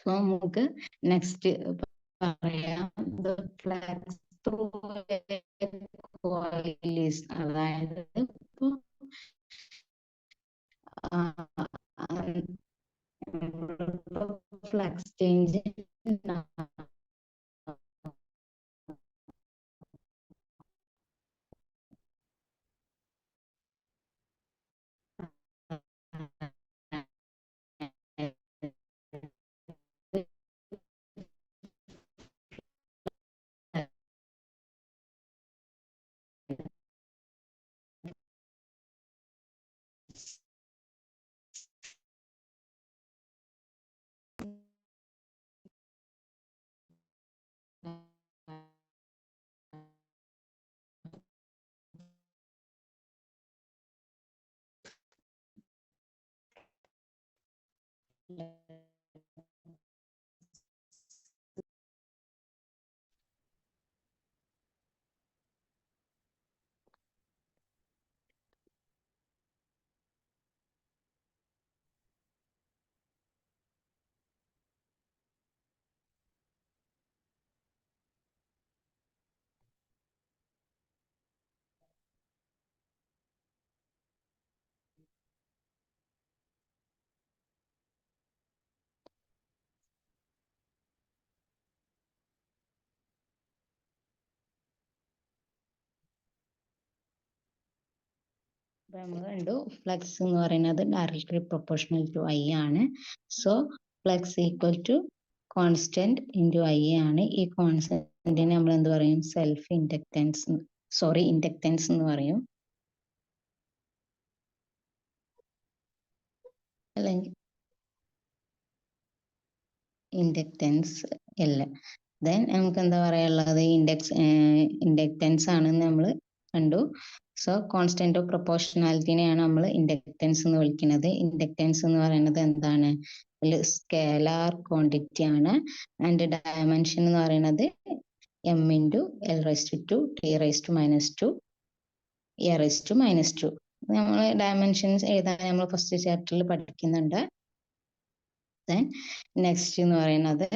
സോ നമുക്ക് നെക്സ്റ്റ് പറയാം, ഫ്ലക്സ് ത്രൂ കോയിൽ ഈസ്, അതായത് ഇപ്പോ ഫ്ലക്സ് ചേഞ്ച് നമ്മൾ കണ്ടു ഫ്ലക്സ് എന്ന് പറയുന്നത് ഡയറക്ട്ലി പ്രൊപ്പോർഷണൽ ടു I ആണ്. So flux equal to constant into I ആണ്. ഈ കോൺസ്റ്റന്റിനെ നമ്മൾ എന്ത് പറയും, സെൽഫ് ഇൻഡക്റ്റൻസ്, ഇൻഡക്റ്റൻസ് എന്ന് പറയും, അല്ലെങ്കിൽ ഇൻഡക്റ്റൻസ് അല്ല. ദെൻ നമുക്ക് എന്താ പറയാനുള്ളത്, ഇൻഡക്റ്റൻസ് ആണെന്ന് നമ്മൾ കണ്ടു. സോ കോൺസ്റ്റന്റ് ഓഫ് പ്രൊപ്പോർഷണാലിറ്റിനെയാണ് നമ്മൾ ഇൻഡക്റ്റൻസ് എന്ന് വിളിക്കുന്നത്. ഇൻഡക്റ്റൻസ് എന്ന് പറയുന്നത് എന്താണ്? സ്കേലാർ ക്വാണ്ടിറ്റി ആണ്. ആൻഡ് ഡയമെൻഷൻ എന്ന് പറയുന്നത് m into l raised to 2 t raised to -2 a raised to -2. നമ്മൾ ഡയമെൻഷൻസ് എഴുതാൻ നമ്മൾ ഫസ്റ്റ് ചാപ്റ്ററിൽ പഠിക്കുന്നുണ്ട്. ദെൻ നെക്സ്റ്റ് എന്ന് പറയുന്നത്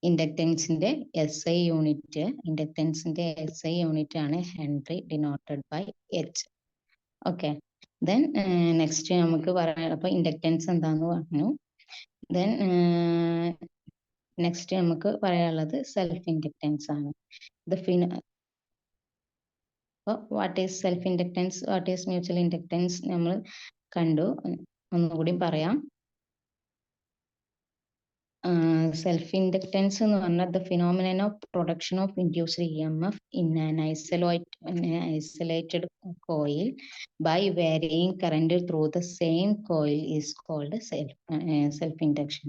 ഇൻഡക്റ്റൻസിന്റെ SI യൂണിറ്റ്. ഇൻഡക്റ്റൻസിന്റെ SI യൂണിറ്റ് ആണ് henry, denoted by H. Okay. Then next നമുക്ക് പറയാം, അപ്പൊ ഇൻഡക്റ്റൻസ് എന്താന്ന് പറഞ്ഞു. ദെൻ നെക്സ്റ്റ് നമുക്ക് പറയാനുള്ളത് സെൽഫ് ഇൻഡക്റ്റൻസ് ആണ്. What is self inductance, what is mutual inductance നമ്മൾ കണ്ടു. ഒന്നുകൂടി പറയാം. Self-inductance എന്ന് പറഞ്ഞാൽ the phenomenon of production of induced EMF in an isolated coil by varying current through the same coil is called self-induction.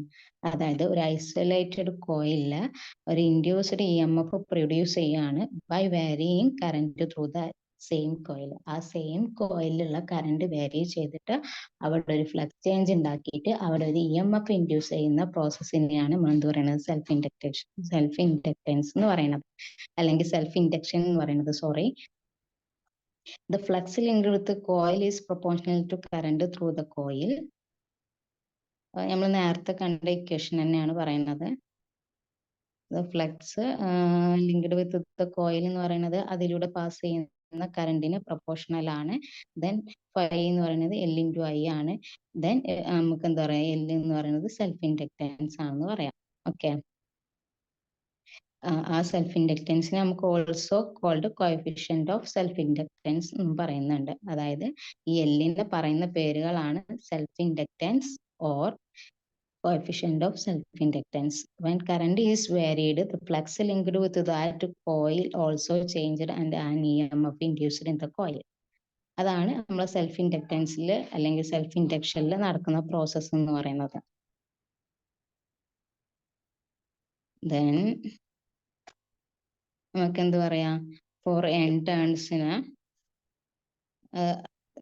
അതായത് ഒരു isolated കോയിലില് ഒരു ഇൻഡ്യൂസ്ഡ് EMF പ്രൊഡ്യൂസ് ചെയ്യാണ് by varying current through the same coil. ആ same കോയിലുള്ള current vary ചെയ്തിട്ട് അവിടെ ഒരു ഫ്ലക്സ് ചേഞ്ച് ഉണ്ടാക്കിയിട്ട് അവിടെ ഒരു EMF ഇൻഡ്യൂസ് ചെയ്യുന്ന പ്രോസസ്സിനെയാണ് നമ്മൾ എന്ത് പറയുന്നത്? സെൽഫ് ഇൻഡക്റ്റൻസ് എന്ന് പറയുന്നത്, അല്ലെങ്കിൽ സെൽഫ് ഇൻഡക്ഷൻ എന്ന് പറയുന്നത്. Sorry. The flux linked with the coil is proportional to current through the coil. നമ്മൾ നേരത്തെ കണ്ട ഇക്വേഷൻ തന്നെയാണ് പറയുന്നത്. Flux linked with the coil എന്ന് പറയുന്നത് അതിലൂടെ പാസ് ചെയ്യുന്ന കറന്റിന് പ്രൊപ്പോർഷണൽ ആണ്. ദെൻ ഫൈ എന്ന് പറയുന്നത് L into I ആണ്. ദെൻ നമുക്ക് എന്താ പറയാ, L എന്ന് പറയുന്നത് സെൽഫ് ഇൻഡക്റ്റൻസ് ആണെന്ന് പറയാം. ഓക്കെ. ആ സെൽഫ് ഇൻഡക്റ്റൻസിനെ നമുക്ക് also called coefficient of self inductance എന്ന് പറയുന്നുണ്ട്. അതായത് ഈ എല്ലിന്റെ പറയുന്ന പേരുകളാണ് self inductance or coefficient of self-inductance. When current is varied, the flux linked with that coil also changed and an EMF induced in the coil. അതാണ് നമ്മൾ self ഇൻഡക്റ്റൻസിൽ അല്ലെങ്കിൽ സെൽഫ് ഇൻഡക്ഷനിൽ നടക്കുന്ന പ്രോസസ്സ് എന്ന് പറയുന്നത്. ദെൻ നമുക്ക് എന്ത് പറയാം, ഫോർ n ടേൺസിന്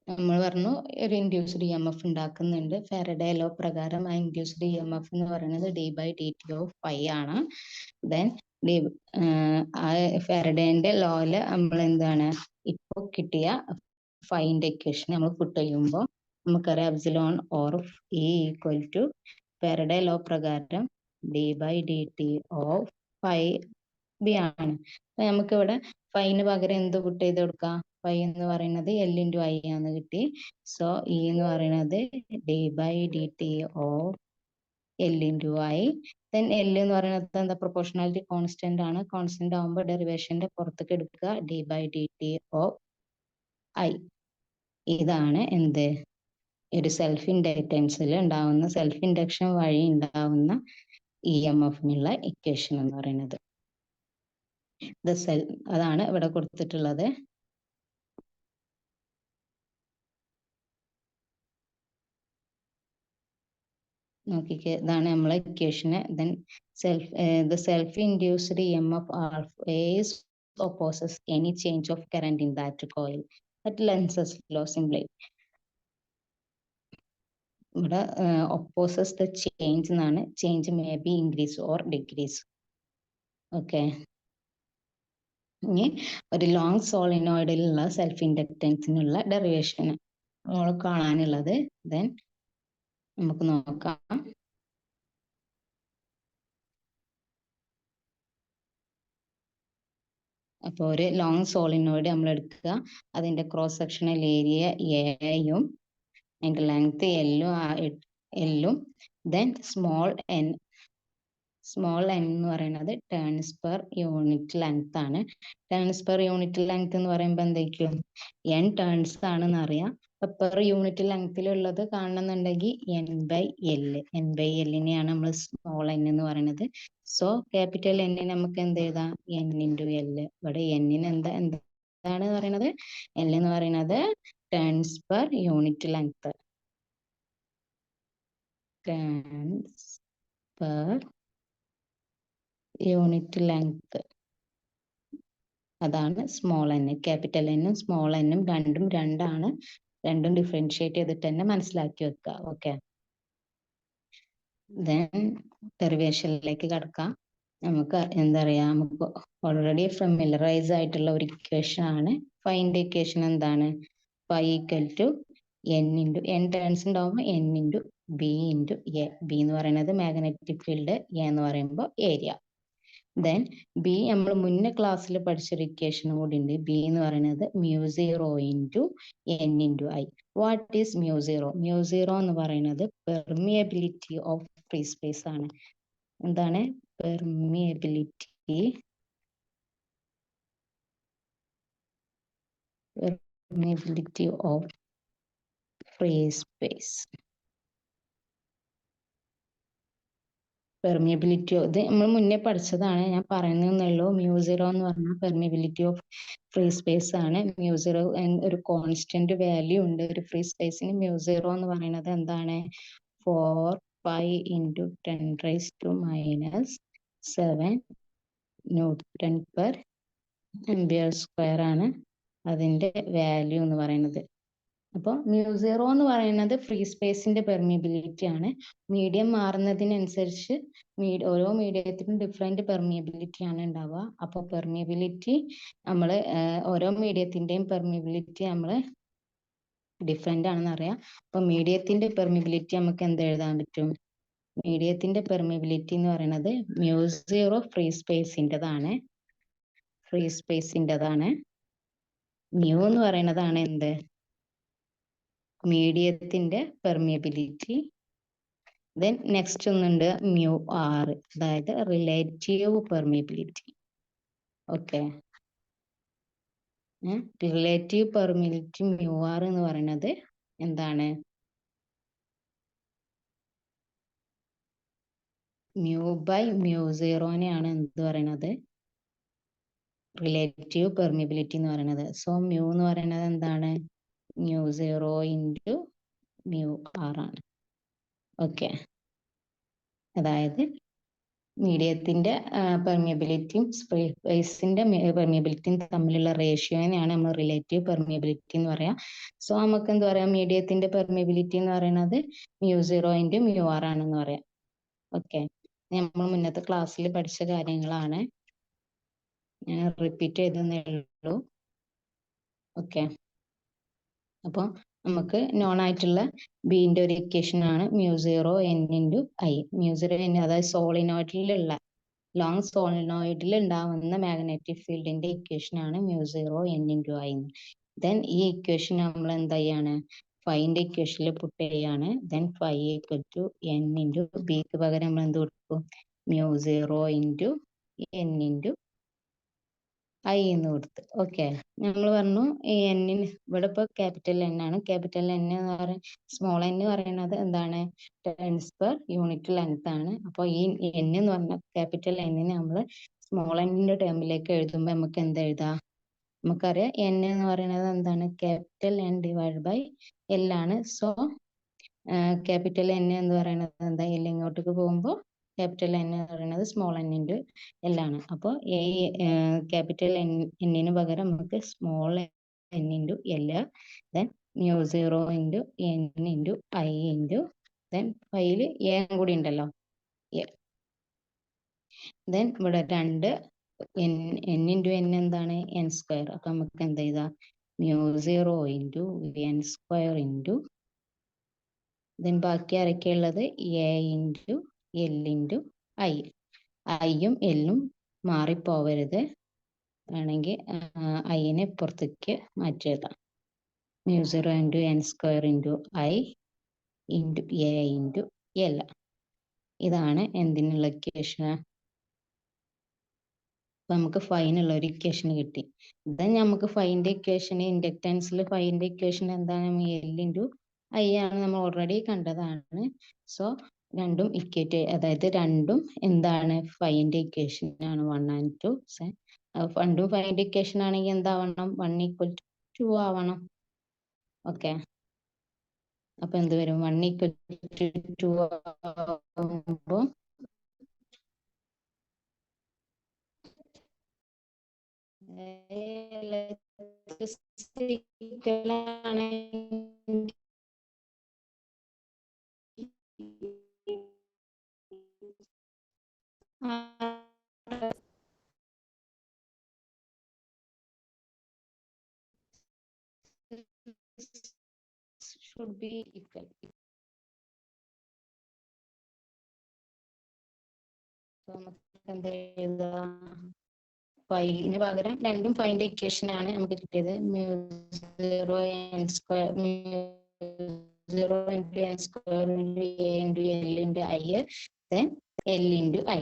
നമ്മൾ പറഞ്ഞു ഒരു ഇൻഡ്യൂസ്ഡ് EMF ഉണ്ടാക്കുന്നുണ്ട്. ഫാരഡേ ലോ പ്രകാരം ആ ഇൻഡ്യൂസ്ഡ് EMF എന്ന് പറയുന്നത് d/dt ഓഫ് phi ആണ്. ദെൻ ആ ഫാരഡേന്റെ ലോയില് നമ്മൾ എന്താണ് ഇപ്പൊ കിട്ടിയ ഫൈന്റെ ഇക്വേഷൻ നമ്മൾ പുട്ട് ചെയ്യുമ്പോൾ നമുക്കറിയാം epsilon or E equal to Faraday law പ്രകാരം d/dt ഓഫ് phi b ആണ്. നമുക്ക് ഇവിടെ ഫൈന് പകരം എന്ത് പുട്ട് ചെയ്ത് കൊടുക്കാം? ഫൈ എന്ന് പറയുന്നത് L into I ആണ് കിട്ടി. സോ E എന്ന് പറയുന്നത് d/dt of L into I. Then L എന്ന് പറയുന്നത് എന്താ, പ്രൊപ്പോർഷണാലിറ്റി കോൺസ്റ്റന്റ് ആണ്. കോൺസ്റ്റന്റ് ആകുമ്പോൾ ഡെറിവേഷന്റെ പുറത്തേക്ക് എടുക്കുക, d/dt ഓഫ് I. ഇതാണ് എന്ത്, ഒരു സെൽഫ് ഇൻഡക്റ്റൻസിൽ ഉണ്ടാവുന്ന, സെൽഫ് ഇൻഡക്ഷൻ വഴി ഉണ്ടാവുന്ന EMFനുള്ള ഇക്വേഷൻ എന്ന് പറയുന്നത്. അതാണ് ഇവിടെ കൊടുത്തിട്ടുള്ളത്. നോക്കിക്കേ, ഇതാണ് നമ്മളെ ഇക്വേഷന്. Then the self-induced EMF always opposes any change of current in that coil. That Lenz's law simply. ഇവിടെ opposes the change എന്നാണ്. Change may be increase or decrease. Okay. ഇനി ഒരു ലോങ് സോളിനോയിഡിലുള്ള സെൽഫ് ഇൻഡക്റ്റൻസിനുള്ള ഡെറിവേഷൻ നമ്മൾ കാണാനുള്ളത്. ദെൻ നമുക്ക് നോക്കാം. അപ്പോൾ ഒരു ലോങ് സോളിനോയിഡ് നമ്മൾ എടുക്കുക, അതിന്റെ ക്രോസ് സെക്ഷണൽ ഏരിയ എയും അതിന്റെ ലെങ്ത് എല്ലും ദെൻ സ്മോൾ എൻ എന്ന് പറയുന്നത് ടേൺസ് പെർ യൂണിറ്റ് ലെങ്ത് ആണ്. ടേൺസ് പെർ യൂണിറ്റ് ലെങ്ത് എന്ന് പറയുമ്പോൾ എന്തായിരിക്കും, n ടേൺസ് ആണെന്ന് അറിയാം. പെർ യൂണിറ്റ് ലെങ്ത്തിലുള്ളത് കാണണമെന്നുണ്ടെങ്കിൽ n/l നമ്മൾ സ്മോൾ n എന്ന് പറയുന്നത്. സോ ക്യാപിറ്റൽ N നമുക്ക് എന്ത് എഴുതാം, n into l. ഇവിടെ n എന്താണ് പറയുന്നത്, l എന്ന് പറയുന്നത് turns per unit length. Turns per unit length അതാണ് സ്മോൾ എൻ. ക്യാപിറ്റൽ എന്നും സ്മോൾ എന്നും രണ്ടും രണ്ടാണ്. രണ്ടും ഡിഫറൻഷിയേറ്റ് ചെയ്തിട്ട് തന്നെ മനസ്സിലാക്കി വെക്കുക. ഓക്കെ, ദെൻ ഡെറിവേഷനിലേക്ക് കടക്കാം. നമുക്ക് എന്താ പറയാ, നമുക്ക് ഓൾറെഡി ഫെമിലറൈസ് ആയിട്ടുള്ള ഒരു ഇക്വേഷൻ ആണ്. ഫൈൻഡ് ഇക്വേഷൻ എന്താണ്? Phi equal to N into N turns ഉണ്ടാവുമ്പോൾ N into B into A. B എന്ന് പറയുന്നത് മാഗ്നറ്റിക് ഫീൽഡ്, എ എന്ന് പറയുമ്പോൾ ഏരിയ. ദെൻ ബി നമ്മൾ മുന്നേ ക്ലാസ്സിൽ പഠിച്ചൊരു ഇക്വേഷൻ കൂടി ഉണ്ട്. ബി എന്ന് പറയുന്നത് μ0 into N into I. What is μ0? μ0 എന്ന് പറയുന്നത് പെർമിയബിലിറ്റി ഓഫ് ഫ്രീ സ്പേസ് ആണ്. എന്താണ് permeability of free space. Permeability ഇത് നമ്മൾ മുന്നേ പഠിച്ചതാണ്, ഞാൻ പറയുന്നേയുള്ളൂ. μ0 എന്ന് പറഞ്ഞാൽ പെർമിയബിലിറ്റി ഓഫ് ഫ്രീ സ്പേസ് ആണ്. μ0 ഒരു കോൺസ്റ്റന്റ് വാല്യൂ ഉണ്ട് ഒരു ഫ്രീ സ്പേസിന്. μ0 എന്ന് പറയുന്നത് എന്താണ്? 4π × 10⁻⁷ ന്യൂട്ടൺ പെർ ആംപിയർ സ്ക്വയർ ആണ് അതിന്റെ വാല്യൂ എന്ന് പറയുന്നത്. അപ്പോൾ μ0 എന്ന് പറയുന്നത് ഫ്രീ സ്പേസിന്റെ പെർമിയബിലിറ്റി ആണ്. മീഡിയം മാറുന്നതിനനുസരിച്ച് ഓരോ മീഡിയത്തിനും ഡിഫറെന്റ് പെർമിയബിലിറ്റി ആണ് ഉണ്ടാവുക. അപ്പോൾ പെർമിയബിലിറ്റി നമ്മൾ ഓരോ മീഡിയത്തിന്റെയും പെർമിയബിലിറ്റി നമ്മൾ ഡിഫറെന്റ് ആണെന്ന് അറിയാം. അപ്പൊ മീഡിയത്തിന്റെ പെർമിയബിലിറ്റി നമുക്ക് എന്ത് എഴുതാൻ പറ്റും? മീഡിയത്തിന്റെ പെർമിയബിലിറ്റി എന്ന് പറയുന്നത് μ0 ഫ്രീ സ്പേസിൻ്റെതാണ്. ഫ്രീ സ്പേസിൻ്റെതാണ്. മ്യൂ എന്ന് പറയുന്നതാണ് എന്ത്? മീഡിയത്തിന്റെ പെർമിയബിലിറ്റി. ദെൻ നെക്സ്റ്റ് ഒന്നുണ്ട് μr, അതായത് relative permeability. Okay, relative permeability μr എന്ന് പറയുന്നത് എന്താണ്? μ/μ0നെയാണ് എന്ത് പറയുന്നത്? റിലേറ്റീവ് പെർമിയബിലിറ്റി എന്ന് പറയുന്നത്. സോ മ്യൂ എന്ന് പറയുന്നത് എന്താണ്? μ0 ഇൻറ്റു μr ആണ്. ഓക്കെ, അതായത് മീഡിയത്തിന്റെ പെർമിയബിലിറ്റിയും ഫ്രീ സ്പേസിന്റെ പെർമിയബിലിറ്റിയും തമ്മിലുള്ള റേഷ്യോനെയാണ് നമ്മൾ റിലേറ്റീവ് പെർമിയബിലിറ്റി എന്ന് പറയാം. സോ നമുക്ക് എന്താ പറയാ, മീഡിയത്തിന്റെ പെർമിയബിലിറ്റി എന്ന് പറയുന്നത് μ0 ഇൻറ്റു μr ആണെന്ന് പറയാം. ഓക്കെ, നമ്മൾ മുന്നത്തെ ക്ലാസ്സിൽ പഠിച്ച കാര്യങ്ങളാണ്, ഞാൻ റിപ്പീറ്റ് ചെയ്തേ ഉള്ളൂ. ഓക്കെ, അപ്പോൾ നമുക്ക് നോൺ ആയിട്ടുള്ള ബിന്റെ ഒരു ഇക്വേഷൻ ആണ് μ0 n ഇൻറ്റു ഐ. μ0 n അതായത് സോളിനോയിഡിലുള്ള ലോങ് സോളിനോയിഡിൽ ഉണ്ടാവുന്ന മാഗ്നറ്റിക് ഫീൽഡിന്റെ ഇക്വേഷൻ ആണ് μ0 n ഇൻറ്റു ഐ. ദെൻ ഈ ഇക്വേഷൻ നമ്മൾ എന്താ ചെയ്യാണ്? ഫൈന്റെ ഇക്വേഷനിൽ പുട്ട് ചെയ്യാണ്. Then phi equal to n into ബിക്ക് പകരം നമ്മൾ എന്ത് കൊടുക്കും? μ0 ഇൻറ്റു n ഇൻറ്റു ഐ എന്ന് കൊടുത്ത്. ഓക്കെ, നമ്മൾ പറഞ്ഞു ഈ എന്നിന് ഇവിടെ ഇപ്പോൾ ക്യാപിറ്റൽ എൻ ആണ്. ക്യാപിറ്റൽ എൻ എന്ന് പറയുന്നത് സ്മോൾ എൻ എന്ന് പറയുന്നത് എന്താണ്? ടേൺസ് പെർ യൂണിറ്റ് ലെങ്ത് ആണ്. അപ്പോൾ ഈ എൻ എന്ന് പറഞ്ഞ ക്യാപിറ്റൽ എന്നിന് നമ്മൾ സ്മോൾ എന്നിന്റെ ടേമിലേക്ക് എഴുതുമ്പോൾ നമുക്ക് എന്ത് എഴുതാം? നമുക്കറിയാം എൻ എന്ന് പറയുന്നത് എന്താണ്? Capital N divide by L ആണ്. സോ ക്യാപിറ്റൽ എൻ എന്ന് പറയുന്നത് എന്താ? എൽ ഇങ്ങോട്ടേക്ക് പോകുമ്പോൾ ക്യാപിറ്റൽ എൻ എന്ന് പറയുന്നത് സ്മോൾ എൻ ഇൻറ്റു എൽ ആണ്. അപ്പോൾ ക്യാപിറ്റൽ എന്നിന് പകരം നമുക്ക് small N into L, then μ0 into N into I into then ഫൈല് എ കൂടി ഉണ്ടല്ലോ, ദെൻ ഇവിടെ രണ്ട് എൻ ഇൻറ്റു എൻ എന്താണ്? N square. അപ്പൊ നമുക്ക് എന്ത് ചെയ്താ? μ0 into N square into then ബാക്കി ആരൊക്കെയുള്ളത്? A into L into I. ഐയും എല്ലും മാറിപ്പോവരുത്, ആണെങ്കിൽ ഐനെ പുറത്തേക്ക് മാറ്റി എഴുതാം. μ0 into N square into I into A into L. ഇതാണ് എന്തിനുള്ള ഇക്വേഷൻ? അപ്പൊ നമുക്ക് ഫൈനുള്ള ഒരു ഇക്വേഷൻ കിട്ടി. ദെൻ നമുക്ക് ഫൈൻ്റെ ഇക്വേഷൻ, ഇൻഡക്റ്റൻസിൽ ഫൈൻ്റെ ഇക്വേഷൻ എന്താണ്? എൽ ഇൻറ്റു ഐ ആണ്, നമ്മൾ ഓൾറെഡി കണ്ടതാണ്. സോ രണ്ടും ഇക്വേറ്റ്, അതായത് രണ്ടും എന്താണ്? ഫൈൻ്റെ ഇക്വേഷൻ ആണ് 1 and 2. രണ്ടും ഫൈൻ്റെ ഇക്വേഷൻ ആണെങ്കിൽ എന്താവണം? 1 = 2 ആവണം. ഓക്കെ, അപ്പൊ എന്ത് വരും? 1 = 2 ആവുമ്പോൾ should be equal. So നമുക്ക് എന്ത് ഫൈന് പകരം രണ്ടും ഫൈൻ്റെ ഇക്വേഷൻ ആണ് നമുക്ക് കിട്ടിയത്. Zero N square zero into N square into A into L into I then L into I.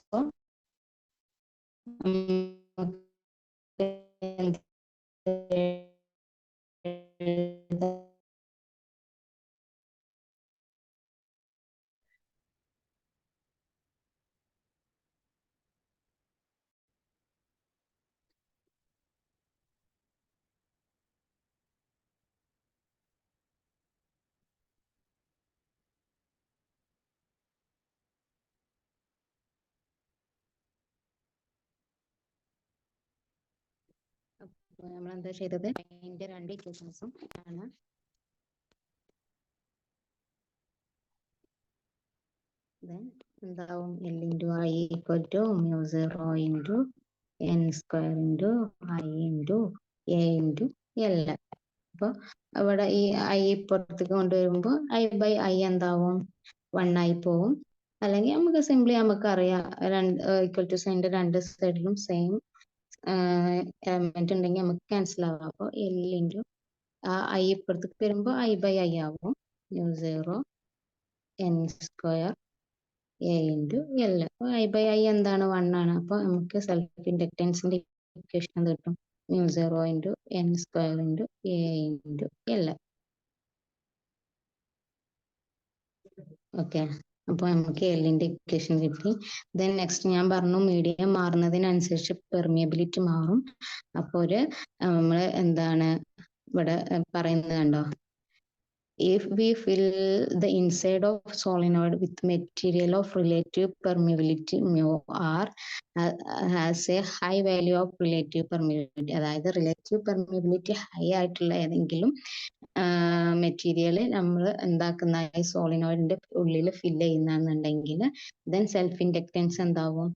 അപ്പോൾ നമ്മൾ എന്താ ചെയ്തത്, അതിന്റെ രണ്ട് ഇക്വേഷൻസും ആണ്. എന്താവും, L into I equal to mu zero into N square into I into A into L. അപ്പോൾ അവിടെ ഈ ഐ ഇപ്പുറത്തേക്ക് കൊണ്ടുവരുമ്പോൾ ഐ ബൈ ഐ എന്താവും, 1 ആയി പോവും. അല്ലെങ്കിൽ നമുക്ക് സിംപ്ലി നമുക്കറിയാം ഈക്വൽ ടു സൈൻ്റെ രണ്ട് സൈഡിലും സെയിം എലമെന്റ് ഉണ്ടെങ്കിൽ നമുക്ക് ക്യാൻസൽ ആവാം. അപ്പോൾ എൽ ഇൻറ്റു ഐ ഇപ്പുറത്തേക്ക് വരുമ്പോൾ ഐ ബൈ ഐ ആവും, mu zero N square A into L. അപ്പോൾ ഐ ബൈ ഐ എന്താണ്, 1 ആണ്. അപ്പോൾ നമുക്ക് സെൽഫ് ഇൻഡക്റ്റൻസിന്റെ ഇക്വേഷൻ കിട്ടും, mu zero into N square into A into L. Okay, അപ്പോൾ നമുക്ക് എല്ലിന്റെ ഇക്വേഷൻ കിട്ടി. ദെൻ നെക്സ്റ്റ് ഞാൻ പറഞ്ഞു മീഡിയം മാറുന്നതിനനുസരിച്ച് പെർമിയബിലിറ്റി മാറും. അപ്പോൾ നമ്മൾ എന്താണ് ഇവിടെ പറയുന്നത് കണ്ടോ, if we fill the inside of solenoid with material of relative permeability mu r has a high value of relative permeability. അതായത് റിലേറ്റീവ് പെർമിയബിലിറ്റി ഹൈ ആയിട്ടുള്ള ഏതെങ്കിലും മെറ്റീരിയൽ നമ്മൾ എന്താക്കുന്ന ഈ സോളിനോയിഡിന്റെ ഉള്ളിൽ ഫില്ല് ചെയ്യുന്നുണ്ടെങ്കിൽ ദെൻ സെൽഫ് ഇൻഡക്റ്റൻസ് എന്താവും,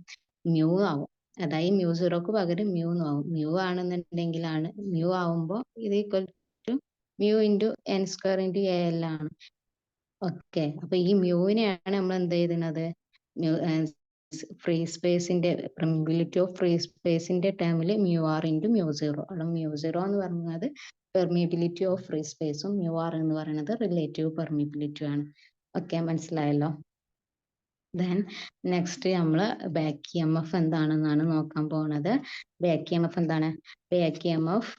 മ്യൂ ആവും. അതായത് മ്യൂ സീറോക്ക് പകരം മ്യൂ ആവും. മ്യൂ ആണെന്നുണ്ടെങ്കിലാണ്, മ്യൂ ആവുമ്പോൾ ഇത് equal to mu into N square into A L ആണ്. ഓക്കെ, അപ്പൊ ഈ മ്യൂവിനെയാണ് നമ്മൾ എന്ത് ചെയ്യുന്നത്, ഫ്രീ സ്പേസിന്റെ പെർമിയബിലിറ്റി ഓഫ് ഫ്രീ സ്പേസിന്റെ ടേമിൽ mu R into mu zero. അവിടെ മ്യൂ സീറോ എന്ന് പറയുന്നത് പെർമിയബിലിറ്റി ഓഫ് ഫ്രീ സ്പേസും മ്യൂ ആർ എന്ന് പറയുന്നത് റിലേറ്റീവ് പെർമിയബിലിറ്റി ആണ്. ഓക്കെ, മനസ്സിലായല്ലോ. ദെൻ നെക്സ്റ്റ് നമ്മൾ ബാക്ക് ഇ എം എഫ് എന്താണെന്നാണ് നോക്കാൻ പോകുന്നത്. ബാക്ക് ഇ എം എഫ് എന്താണ്, back E M F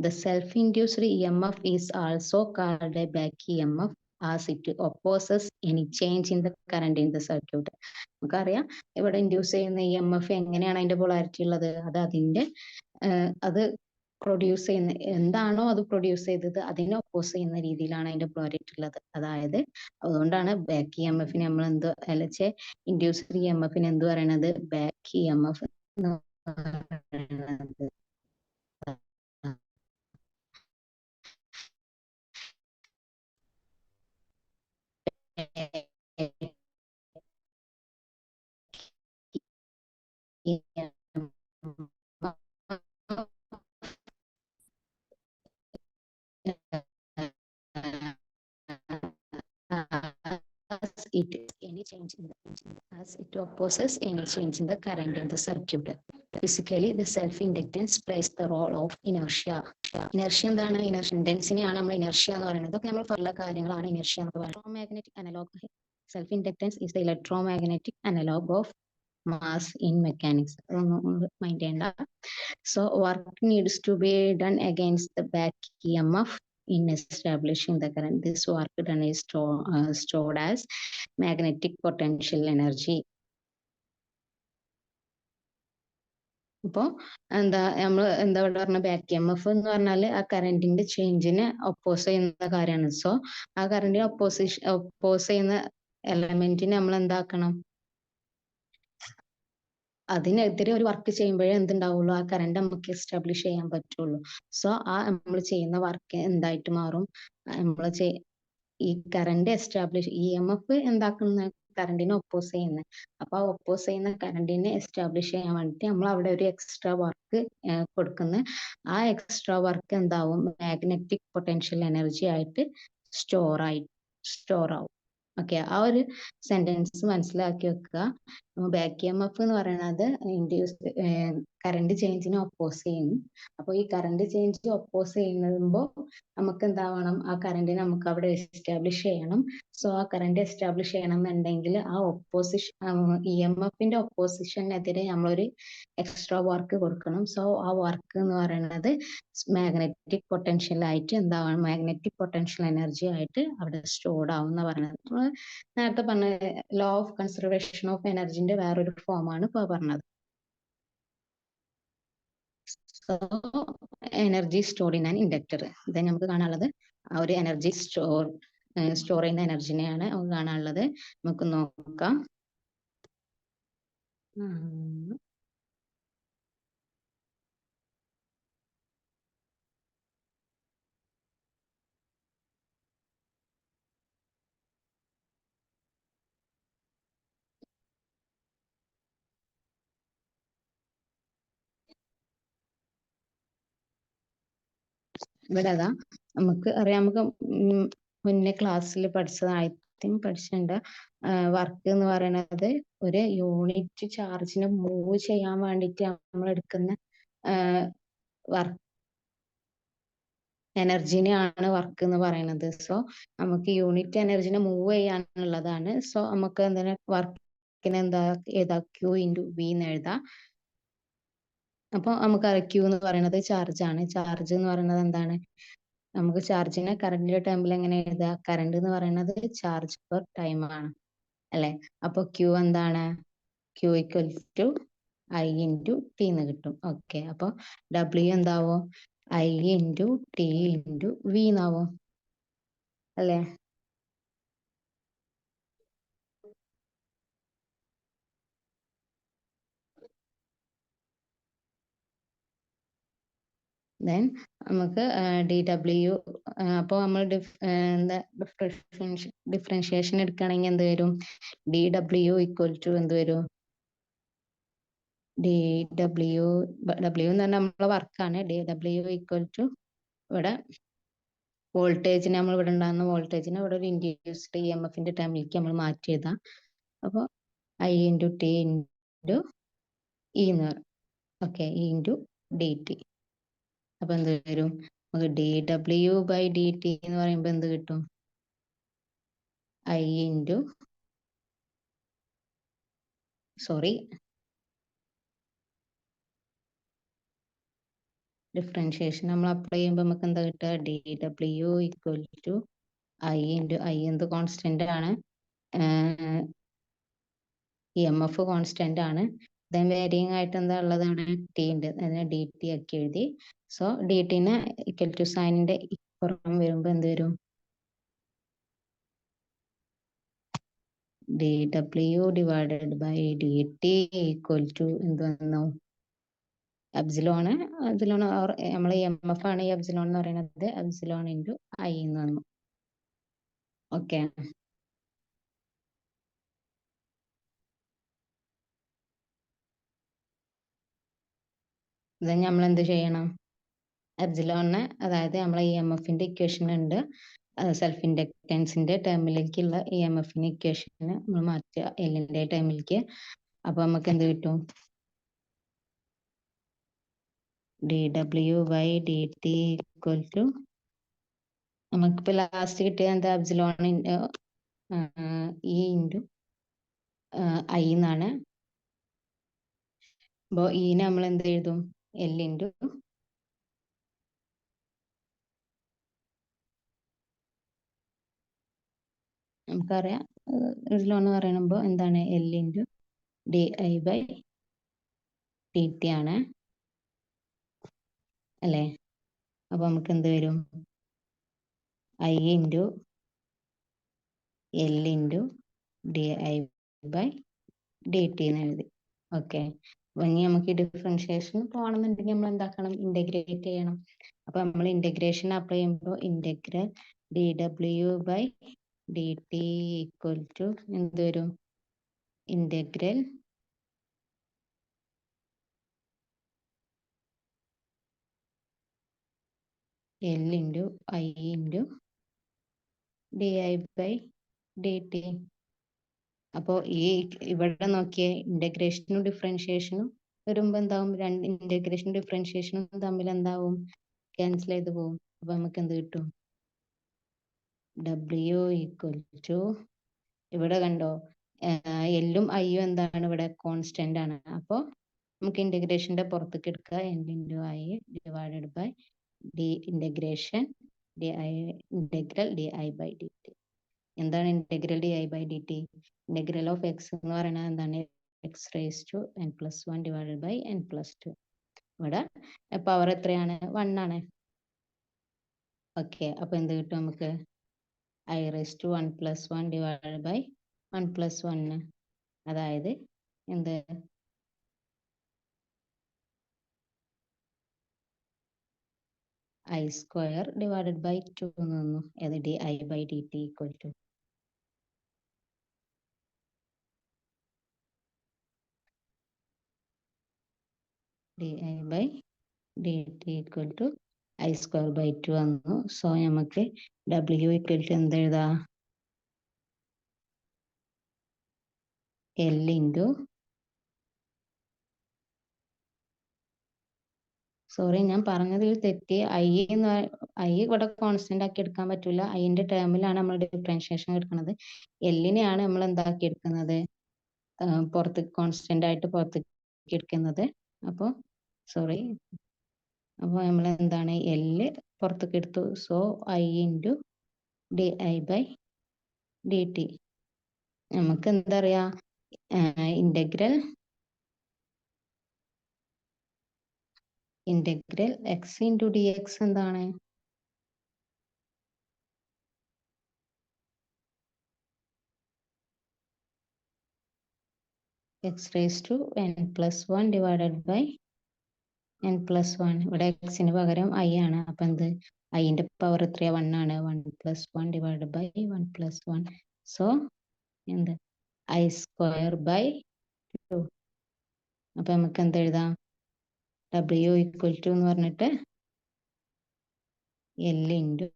the self-induced EMF is also called a back EMF as it opposes any change in the current in the circuit. നമുക്കറിയാം ഇവിടെ induce ചെയ്യുന്ന EMF എങ്ങനെയാണ് അതിന്റെ polarity ഉള്ളത്, അത് അതിന്റെ അത് പ്രൊഡ്യൂസ് ചെയ്യുന്ന എന്താണോ അത് പ്രൊഡ്യൂസ് ചെയ്തത് അതിനെ ഒപ്പോസ് ചെയ്യുന്ന രീതിയിലാണ് അതിന്റെ പൊളാരിറ്റി ഉള്ളത്. അതായത് അതുകൊണ്ടാണ് ബാക്ക് EMF നമ്മൾ എന്ത് അല്ലച്ചേ ഇൻഡ്യൂസ്ഡ് EMF എന്ത് പറയണത്, ബാക്ക് EMF എന്ന് പറയുന്നത്. As it opposes any change in the current in the circuit. Physically, the self-inductance plays the role of inertia. Inertia എന്താണ്, ഇൻഡൻസിനെയാണ് നമ്മൾ ഇനർഷ്യ എന്ന് പറയുന്നത്. ഇതൊക്കെ നമ്മൾ പല കാര്യങ്ങളാണ് ഇനർഷ്യ എന്ന് പറയുന്നത്. Electromagnetic analog. Self-inductance is the electromagnetic analog of mass in mechanics. Mind ചെയ്യണ്ട. So work needs to be done against the back EMF in establishing the current. This work done is stored as magnetic potential energy. അപ്പോൾ നമ്മൾ എന്താ പറഞ്ഞ back M F എന്ന് പറഞ്ഞാൽ ആ കറന്റിന്റെ ചേഞ്ചിനെ oppose ചെയ്യുന്ന കാര്യമാണ്. സോ ആ കറന്റിനെ ഒപ്പോസ് ചെയ്യുന്ന എലമെന്റിനെ നമ്മൾ എന്താക്കണം, അതിനെതിരെ ഒരു വർക്ക് ചെയ്യുമ്പോഴേ എന്തുണ്ടാവുള്ളൂ, ആ കറണ്ട് നമുക്ക് എസ്റ്റാബ്ലിഷ് ചെയ്യാൻ പറ്റുള്ളൂ. സോ നമ്മൾ ചെയ്യുന്ന വർക്ക് എന്തായിട്ട് മാറും, നമ്മൾ ഈ കറണ്ട് എസ്റ്റാബ്ലിഷ് EMF എന്താക്കുന്ന കറണ്ടിനെ ഒപ്പോസ് ചെയ്യുന്നത്. അപ്പൊ ആ ഒപ്പോസ് ചെയ്യുന്ന കറണ്ടിനെ എസ്റ്റാബ്ലിഷ് ചെയ്യാൻ വേണ്ടിയിട്ട് നമ്മൾ അവിടെ ഒരു എക്സ്ട്രാ വർക്ക് കൊടുക്കുന്ന ആ എക്സ്ട്രാ വർക്ക് എന്താവും, മാഗ്നറ്റിക് പൊട്ടൻഷ്യൽ എനർജി ആയിട്ട് സ്റ്റോർ ആവും. ഓക്കെ, ആ ഒരു സെന്റൻസ് മനസ്സിലാക്കി വെക്കുക. ബാക്ക് EMF എന്ന് പറയുന്നത് ഇൻഡ്യൂസ് കറണ്ട് ചേഞ്ചിനെ ഒപ്പോസ് ചെയ്യുന്നു. അപ്പോൾ ഈ കറണ്ട് ചേഞ്ച് ഒപ്പോസ് ചെയ്യുമ്പോൾ നമുക്ക് എന്താവണം, ആ കറണ്ടിനെ നമുക്ക് അവിടെ എസ്റ്റാബ്ലിഷ് ചെയ്യണം. സോ ആ കറണ്ട് എസ്റ്റാബ്ലിഷ് ചെയ്യണം എന്നുണ്ടെങ്കിൽ ആ EMFന്റെ ഒപ്പോസിഷനെതിരെ നമ്മളൊരു എക്സ്ട്രാ വർക്ക് കൊടുക്കണം. സോ ആ വർക്ക് എന്ന് പറയുന്നത് മാഗ്നറ്റിക് പൊട്ടൻഷ്യൽ ആയിട്ട് എന്താവണം, മാഗ്നറ്റിക് പൊട്ടൻഷ്യൽ എനർജി ആയിട്ട് അവിടെ സ്റ്റോർഡ് ആവും എന്ന് പറയുന്നത്. നേരത്തെ പറഞ്ഞ ലോ ഓഫ് കൺസർവേഷൻ ഓഫ് എനർജിന്റെ വേറൊരു ഫോമാണ് ഇപ്പൊ പറഞ്ഞത്. So energy stored in an inductor, ഇത് നമുക്ക് കാണാനുള്ളത് ആ ഒരു എനർജി സ്റ്റോർ ചെയ്യുന്ന എനർജിനെയാണ് കാണാനുള്ളത്. നമുക്ക് നോക്കാം. ഇവിടെ അതാ നമുക്ക് അറിയാം, നമുക്ക് മുന്നേ ക്ലാസ്സിൽ പഠിച്ചിട്ടുണ്ട്. വർക്ക് എന്ന് പറയുന്നത് ഒരു യൂണിറ്റ് ചാർജിനെ മൂവ് ചെയ്യാൻ വേണ്ടിയിട്ട് നമ്മൾ എടുക്കുന്ന വർക്ക് എനർജിനെയാണ് വർക്ക് എന്ന് പറയുന്നത്. സോ നമുക്ക് യൂണിറ്റ് എനർജിനെ മൂവ് ചെയ്യാനുള്ളതാണ്. സോ നമുക്ക് എന്തിനാ വർക്കിന് ഏതാ Q ഇൻറ്റു V എന്ന് എഴുതാം. അപ്പൊ നമുക്ക് Q എന്ന് പറയുന്നത് ചാർജ് ആണ്. ചാർജ് എന്ന് പറയുന്നത് എന്താണ്, നമുക്ക് ചാർജിനെ കറണ്ടിന്റെ ടേമിൽ എങ്ങനെ എഴുതാ, കറണ്ട് എന്ന് പറയുന്നത് ചാർജ് പെർ ടൈം ആണ് അല്ലെ. അപ്പൊ Q എന്താണ്, Q equal to I into T എന്ന് കിട്ടും. ഓക്കെ, അപ്പൊ W എന്താവും, I into T into V എന്നാവും അല്ലെ. ദെൻ നമുക്ക് DW, അപ്പോൾ നമ്മൾ ഡിഫറൻഷിയേഷൻ എടുക്കുകയാണെങ്കിൽ എന്ത് വരും, DW ഈക്വൽ ടു എന്ത് വരും, W എന്ന് പറഞ്ഞാൽ നമ്മളെ വർക്കാണ്. DW ഈക്വൽ ടു ഇവിടെ വോൾട്ടേജിന്, നമ്മൾ ഇവിടെ ഉണ്ടാകുന്ന വോൾട്ടേജിന് ഇവിടെ ഒരു ഇൻഡ്യൂസ്ഡ് EMFന്റെ ടേമിലേക്ക് നമ്മൾ മാറ്റി എഴുതാം. അപ്പോൾ I into T into E എന്ന് പറയും. Okay, E into DT. അപ്പൊ എന്ത് വരും, നമുക്ക് DW ബൈ DT എന്ന് പറയുമ്പോൾ എന്ത് കിട്ടും, I ഇൻറ്റു ഡിഫറൻഷിയേഷൻ നമ്മൾ അപ്ലൈ ചെയ്യുമ്പോൾ നമുക്ക് എന്താ കിട്ടുക, DW equal to I into I എന്ത് കോൺസ്റ്റന്റ് ആണ്, EMF കോൺസ്റ്റന്റ് ആണ്. ദെൻ വേരിയിങ് ആയിട്ട് എന്താ ഉള്ളത്, അവിടെ T ഉണ്ട്, അതിനെ DT ആക്കി എഴുതി. സോ DTനെ ഈക്വൽ ടു സൈനിന്റെ ഇപ്പുറം വരുമ്പോൾ എന്ത് വരും, DW divided by DT equal to എന്ത് വന്നു, എപ്സിലോൺ നമ്മൾ EMF ആണ് ഈ എപ്സിലോൺ എന്ന് പറയുന്നത്, എപ്സിലോൺ ഇൻറ്റു I എന്ന് വന്നു. ഓക്കെ, ഇത് നമ്മൾ എന്ത് ചെയ്യണം, എപ്സിലോണിനെ, അതായത് നമ്മളെ EMFന്റെ ഇക്വേഷൻ ഉണ്ട്, സെൽഫ് ഇൻഡക്റ്റൻസിന്റെ ടേമിലേക്കുള്ള EMFന്റെ ഇക്വേഷന് നമ്മൾ മാറ്റുക എല്ലിന്റെ ടേമിലേക്ക്. അപ്പൊ നമുക്ക് എന്ത് കിട്ടും, DW by DT equal to, നമുക്കിപ്പോ ലാസ്റ്റ് കിട്ടിയ എന്താ, എപ്സിലോൺ E ഇൻറ്റു I എന്നാണ്. അപ്പോ ഈനെ നമ്മൾ എന്ത് എഴുതും, L ഇൻറ്റു നമുക്കറിയാം എപ്സിലോൺ എന്ന് പറയുമ്പോൾ എന്താണ്, L into DI by DT ആണ് അല്ലേ. അപ്പൊ നമുക്ക് എന്ത് വരും, I into L into DI by DT എന്ന് എഴുതി. ഓക്കെ. ഇനി നമുക്ക് ഡിഫറൻഷിയേഷൻ പോകണമെന്നുണ്ടെങ്കിൽ നമ്മൾ എന്താക്കണം, ഇന്റഗ്രേറ്റ് ചെയ്യണം. അപ്പൊ നമ്മൾ ഇന്റഗ്രേഷൻ അപ്ലൈ ചെയ്യുമ്പോൾ integral D W by D T equal to എന്ത് വരും, integral L into I into D I by D T. അപ്പോൾ ഈ ഇവിടെ നോക്കിയ ഇന്റഗ്രേഷനും ഡിഫറൻഷിയേഷനും വരുമ്പോൾ എന്താവും, രണ്ട് ഇന്റഗ്രേഷനും ഡിഫറൻഷിയേഷനും തമ്മിൽ എന്താവും, ക്യാൻസൽ ചെയ്ത് പോകും. അപ്പൊ നമുക്ക് എന്ത് കിട്ടും, ഡബ്ല്യു ഈക്വൽ ടു, ഇവിടെ കണ്ടോ എല്ലും ഐയും എന്താണ് ഇവിടെ കോൺസ്റ്റന്റ് ആണ്. അപ്പോൾ നമുക്ക് ഇന്റഗ്രേഷന്റെ പുറത്തേക്ക് എടുക്കുക, N into I divided by D integration D I, integral D I by D T. എന്താണ് integral D I by D T? Integral of X എന്ന് പറയുന്നത് എന്താണ്, X raise to N plus one divided by N plus two. ഇവിടെ power എത്രയാണ്, 1 ആണ്. Okay, അപ്പൊ എന്ത് കിട്ടും നമുക്ക്, I raise to 1 plus 1 divided by 1 plus 1. അതായത് എന്ത്, ഐ സ്ക്വയർ ഡിവൈഡഡ് ബൈ 2 എന്ന് വന്നു. ഏത്, D I by D T equal to D I by D T equal to I square by 2 വന്നു. സോ നമുക്ക് ഡബ്ല്യു ഈക്വൽ ടു എന്ത് എഴുതാം, L into, sorry ഞാൻ പറഞ്ഞതിൽ തെറ്റി, ഐ ഇവിടെ കോൺസ്റ്റന്റ് ആക്കി എടുക്കാൻ പറ്റില്ല. ഐന്റെ ടേമിലാണ് നമ്മൾ ഡിഫറൻഷിയേഷൻ എടുക്കുന്നത്. എല്ലിനെയാണ് നമ്മൾ എന്താക്കി എടുക്കുന്നത്, പുറത്ത് കോൺസ്റ്റന്റ് ആയിട്ട് പുറത്തേക്ക് എടുക്കുന്നത്. അപ്പോൾ സോറി, അപ്പോൾ നമ്മൾ എന്താണ്, എല്ല് പുറത്തേക്ക് എടുത്തു. So I into D I by D T. നമുക്ക് എന്താ പറയാ, integral X into D X എന്താണ്, X raise to N plus 1 divided by N plus 1. ഇവിടെ എക്സിന് പകരം ഐ ആണ്. അപ്പൊ എന്ത്, ഐന്റെ പവർ എത്രയാ, 1 ആണ്. 1 plus 1 divided by 1 plus 1. So എന്ത്, ഐ സ്ക്വയർ ബൈ 2. അപ്പൊ നമുക്ക് എന്ത് എഴുതാം, ഡബ്ല്യു ഈക്വൽ ടു എന്ന് പറഞ്ഞിട്ട് എൽ ഇൻറ്റു,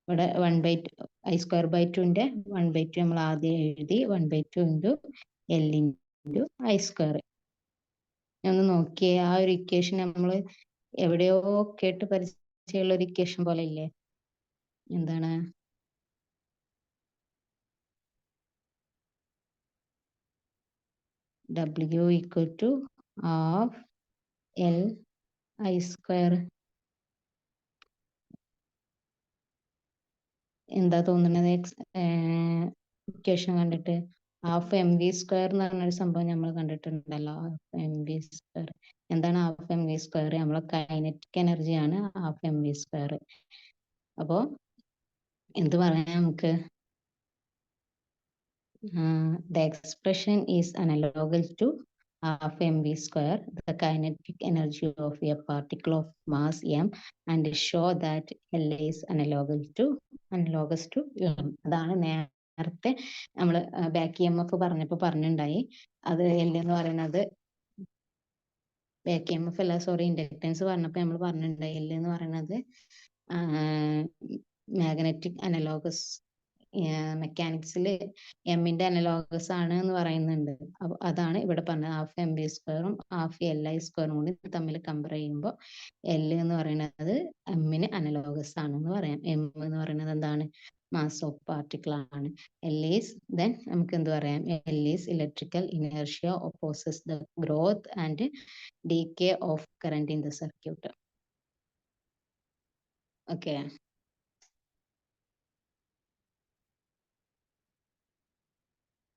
ഇവിടെ 1/2 ഐ സ്ക്വയർ ബൈ 2ന്റെ 1/2 നമ്മൾ ആദ്യം എഴുതി. 1/2 into L into I square. ഒന്ന് നോക്കിയേ, ആ ഒരു ഇക്വേഷൻ നമ്മൾ എവിടെയോ കേട്ട് പരിചയമുള്ള ഒരു ഇക്വേഷൻ പോലെ ഇല്ലേ, എന്താണ്, W equal to half L I square. എന്താ തോന്നുന്നത്, ഇക്വേഷൻ കണ്ടിട്ട്? ഹാഫ് എം വി സ്ക്വയർ എന്ന് പറഞ്ഞൊരു സംഭവം നമ്മൾ കണ്ടിട്ടുണ്ടല്ലോ, ഹാഫ് എം വി സ്ക്വയർ. എന്താണ് ഹാഫ് എം വി സ്ക്വയർ? നമ്മളെ കൈനറ്റിക് എനർജിയാണ് ഹാഫ് എം വി സ്ക്വയർ. അപ്പോ എന്ത് പറയാം നമുക്ക്, the expression is analogous to half mv square, the kinetic energy of a particle of mass m, and show that L is analogous to m. അതാണ് നേരത്തെ നമ്മൾ back EMF പറഞ്ഞപ്പോൾ പറഞ്ഞിട്ടുണ്ടായി. അത് L എന്ന് പറയുന്നത്, ബാക്ക് EMF അല്ല സോറി, ഇൻഡക്റ്റൻസ് പറഞ്ഞപ്പോൾ നമ്മൾ പറഞ്ഞിട്ടുണ്ടായി L എന്ന് പറയുന്നത് മാഗ്നറ്റിക് അനലോഗസ്, മെക്കാനിക്സിൽ എമ്മിന്റെ അനലോഗസ് ആണ് എന്ന് പറയുന്നുണ്ട്. അപ്പൊ അതാണ് ഇവിടെ പറഞ്ഞത്, ഹാഫ് എം ബി സ്ക്വയറും ഹാഫ് എൽ ഐ സ്ക്വയറും കൂടി തമ്മിൽ കമ്പയർ ചെയ്യുമ്പോൾ എൽ എന്ന് പറയുന്നത് എമ്മിന് അനലോഗസ് ആണെന്ന് പറയാം. എം എന്ന് പറയുന്നത് എന്താണ്, മാസ് ഓഫ് പാർട്ടിക്കിൾ ആണ്. എൽ ഈസ് ദെൻ നമുക്ക് എന്ത് പറയാം, L is electrical inertia opposes the growth and decay of current in the circuit. Okay,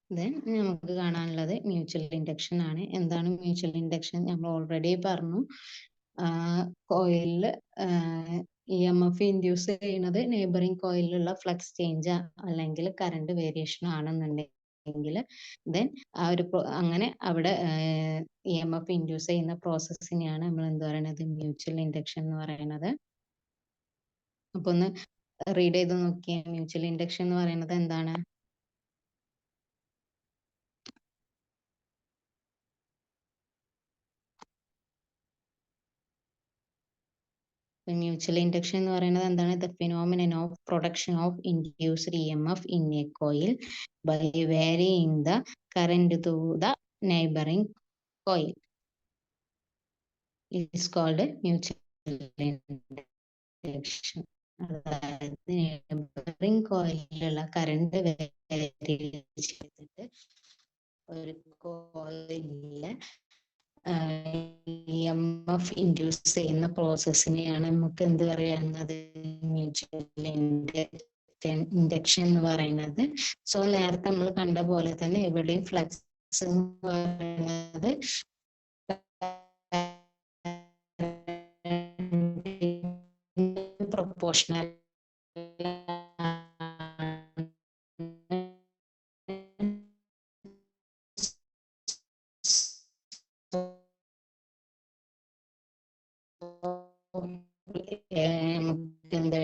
then നമുക്ക് കാണാനുള്ളത് മ്യൂച്വൽ ഇൻഡക്ഷൻ ആണ്. എന്താണ് മ്യൂച്വൽ ഇൻഡക്ഷൻ? നമ്മൾ ഓൾറെഡി പറഞ്ഞു, കോയിലിൽ EMF ഇൻഡ്യൂസ് ചെയ്യുന്നത് നെയ്ബറിംഗ് കോയിലുള്ള ഫ്ലക്സ് ചേഞ്ച് അല്ലെങ്കിൽ കറണ്ട് വേരിയേഷൻ ആണെന്നുണ്ടെങ്കിൽ എങ്കിൽ ദെൻ ആ ഒരു അങ്ങനെ അവിടെ EMF ഇൻഡ്യൂസ് ചെയ്യുന്ന പ്രോസസ്സിനെയാണ് നമ്മൾ എന്ത് പറയുന്നത്, മ്യൂച്വൽ ഇൻഡക്ഷൻ എന്ന് പറയുന്നത്. അപ്പൊ ഒന്ന് റീഡ് ചെയ്ത് നോക്കിയേ, മ്യൂച്വൽ ഇൻഡക്ഷൻ എന്ന് പറയുന്നത് എന്താണ്? മ്യൂച്വൽ ഇൻഡക്ഷൻ എന്ന് പറയുന്നത് എന്താണ്? The phenomenon of production of induced EMF in a coil by varying the current through the neighbouring coil is called mutual induction. അതായത് നെയ്ബറിംഗ് കോയിലുള്ള കറന്റ് വേരി ചെയ്തിട്ട് ഒരു കോയിലിലെ EMF ഇൻഡ്യൂസ് ചെയ്യുന്ന പ്രോസസ്സിനെയാണ് നമുക്ക് എന്ത് പറയുന്നത്, മ്യൂച്വൽ ഇൻഡക്ഷൻ എന്ന് പറയുന്നത്. സോ നേരത്തെ നമ്മൾ കണ്ട പോലെ തന്നെ ഇവിടെയും ഫ്ലക്സ് എന്ന് പറയുന്നത് പ്രൊപ്പോർഷണൽ എന്ത്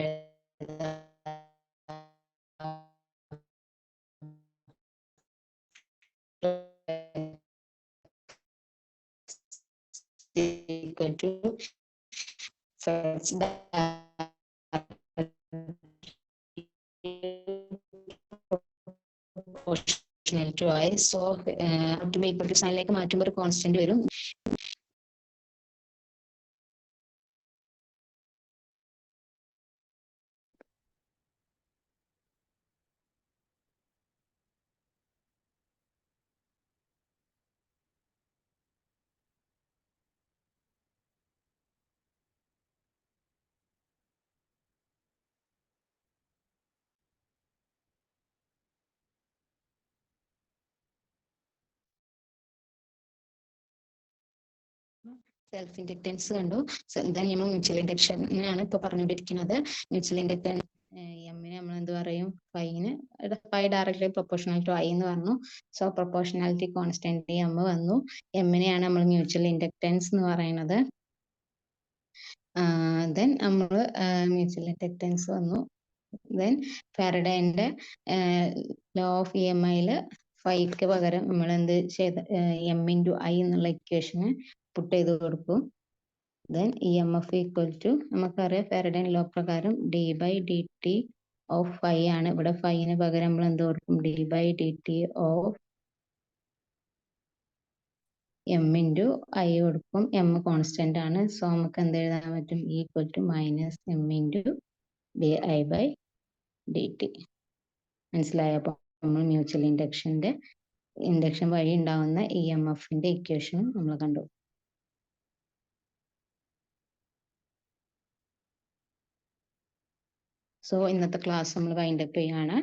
equal to proportional to I. So to be equal to sign like മാറ്റുമ്പോൾ ഒരു കോൺസ്റ്റന്റ് വരും. സെൽഫ് ഇൻഡക്റ്റൻസ് കണ്ടു. നമ്മൾ മ്യൂച്വൽ ഇൻഡക്ഷനാണ് ഇപ്പൊ പറഞ്ഞുകൊണ്ടിരിക്കുന്നത്. മ്യൂച്വൽ ഇൻഡക്റ്റൻസ് എമ്മിന് നമ്മൾ എന്ത് പറയും, ഫൈന് phi directly proportional to I എന്ന് പറഞ്ഞു. സോ പ്രൊപ്പോർഷണാലിറ്റി കോൺസ്റ്റന്റ് എം വന്നു. എമ്മിനെയാണ് നമ്മൾ മ്യൂച്വൽ ഇൻഡക്റ്റൻസ് എന്ന് പറയുന്നത്. ദെൻ നമ്മൾ മ്യൂച്വൽ ഇൻഡക്റ്റൻസ് വന്നു. ദെൻ ഫാരഡേന്റെ ലോ ഓഫ് EMI ഫൈക്ക് പകരം നമ്മൾ എന്ത് ചെയ്ത് എം ഇൻറ്റു ഐ എന്നുള്ള ഇക്വേഷന് പുട്ട് ചെയ്ത് കൊടുക്കും. ദെൻ EMF ഈക്വൽ ടു നമുക്കറിയാം ഫാരഡേ ലോ പ്രകാരം d/dt ഓഫ് ഫൈ ആണ്. ഇവിടെ ഫൈന് പകരം നമ്മൾ എന്ത് കൊടുക്കും, d/dt of M into I കൊടുക്കും. എം കോൺസ്റ്റന്റ് ആണ്. സോ നമുക്ക് എന്ത് എഴുതാൻ പറ്റും, equal to minus M into di/dt. മനസ്സിലായപ്പോൾ നമ്മൾ മ്യൂച്വൽ ഇൻഡക്ഷൻ വഴി ഉണ്ടാവുന്ന EMFന്റെ ഇക്വേഷൻ നമ്മൾ കണ്ടു. സോ ഇന്നത്തെ ക്ലാസ് നമ്മൾ വൈൻഡ് അപ്പ് ചെയ്യാണ്.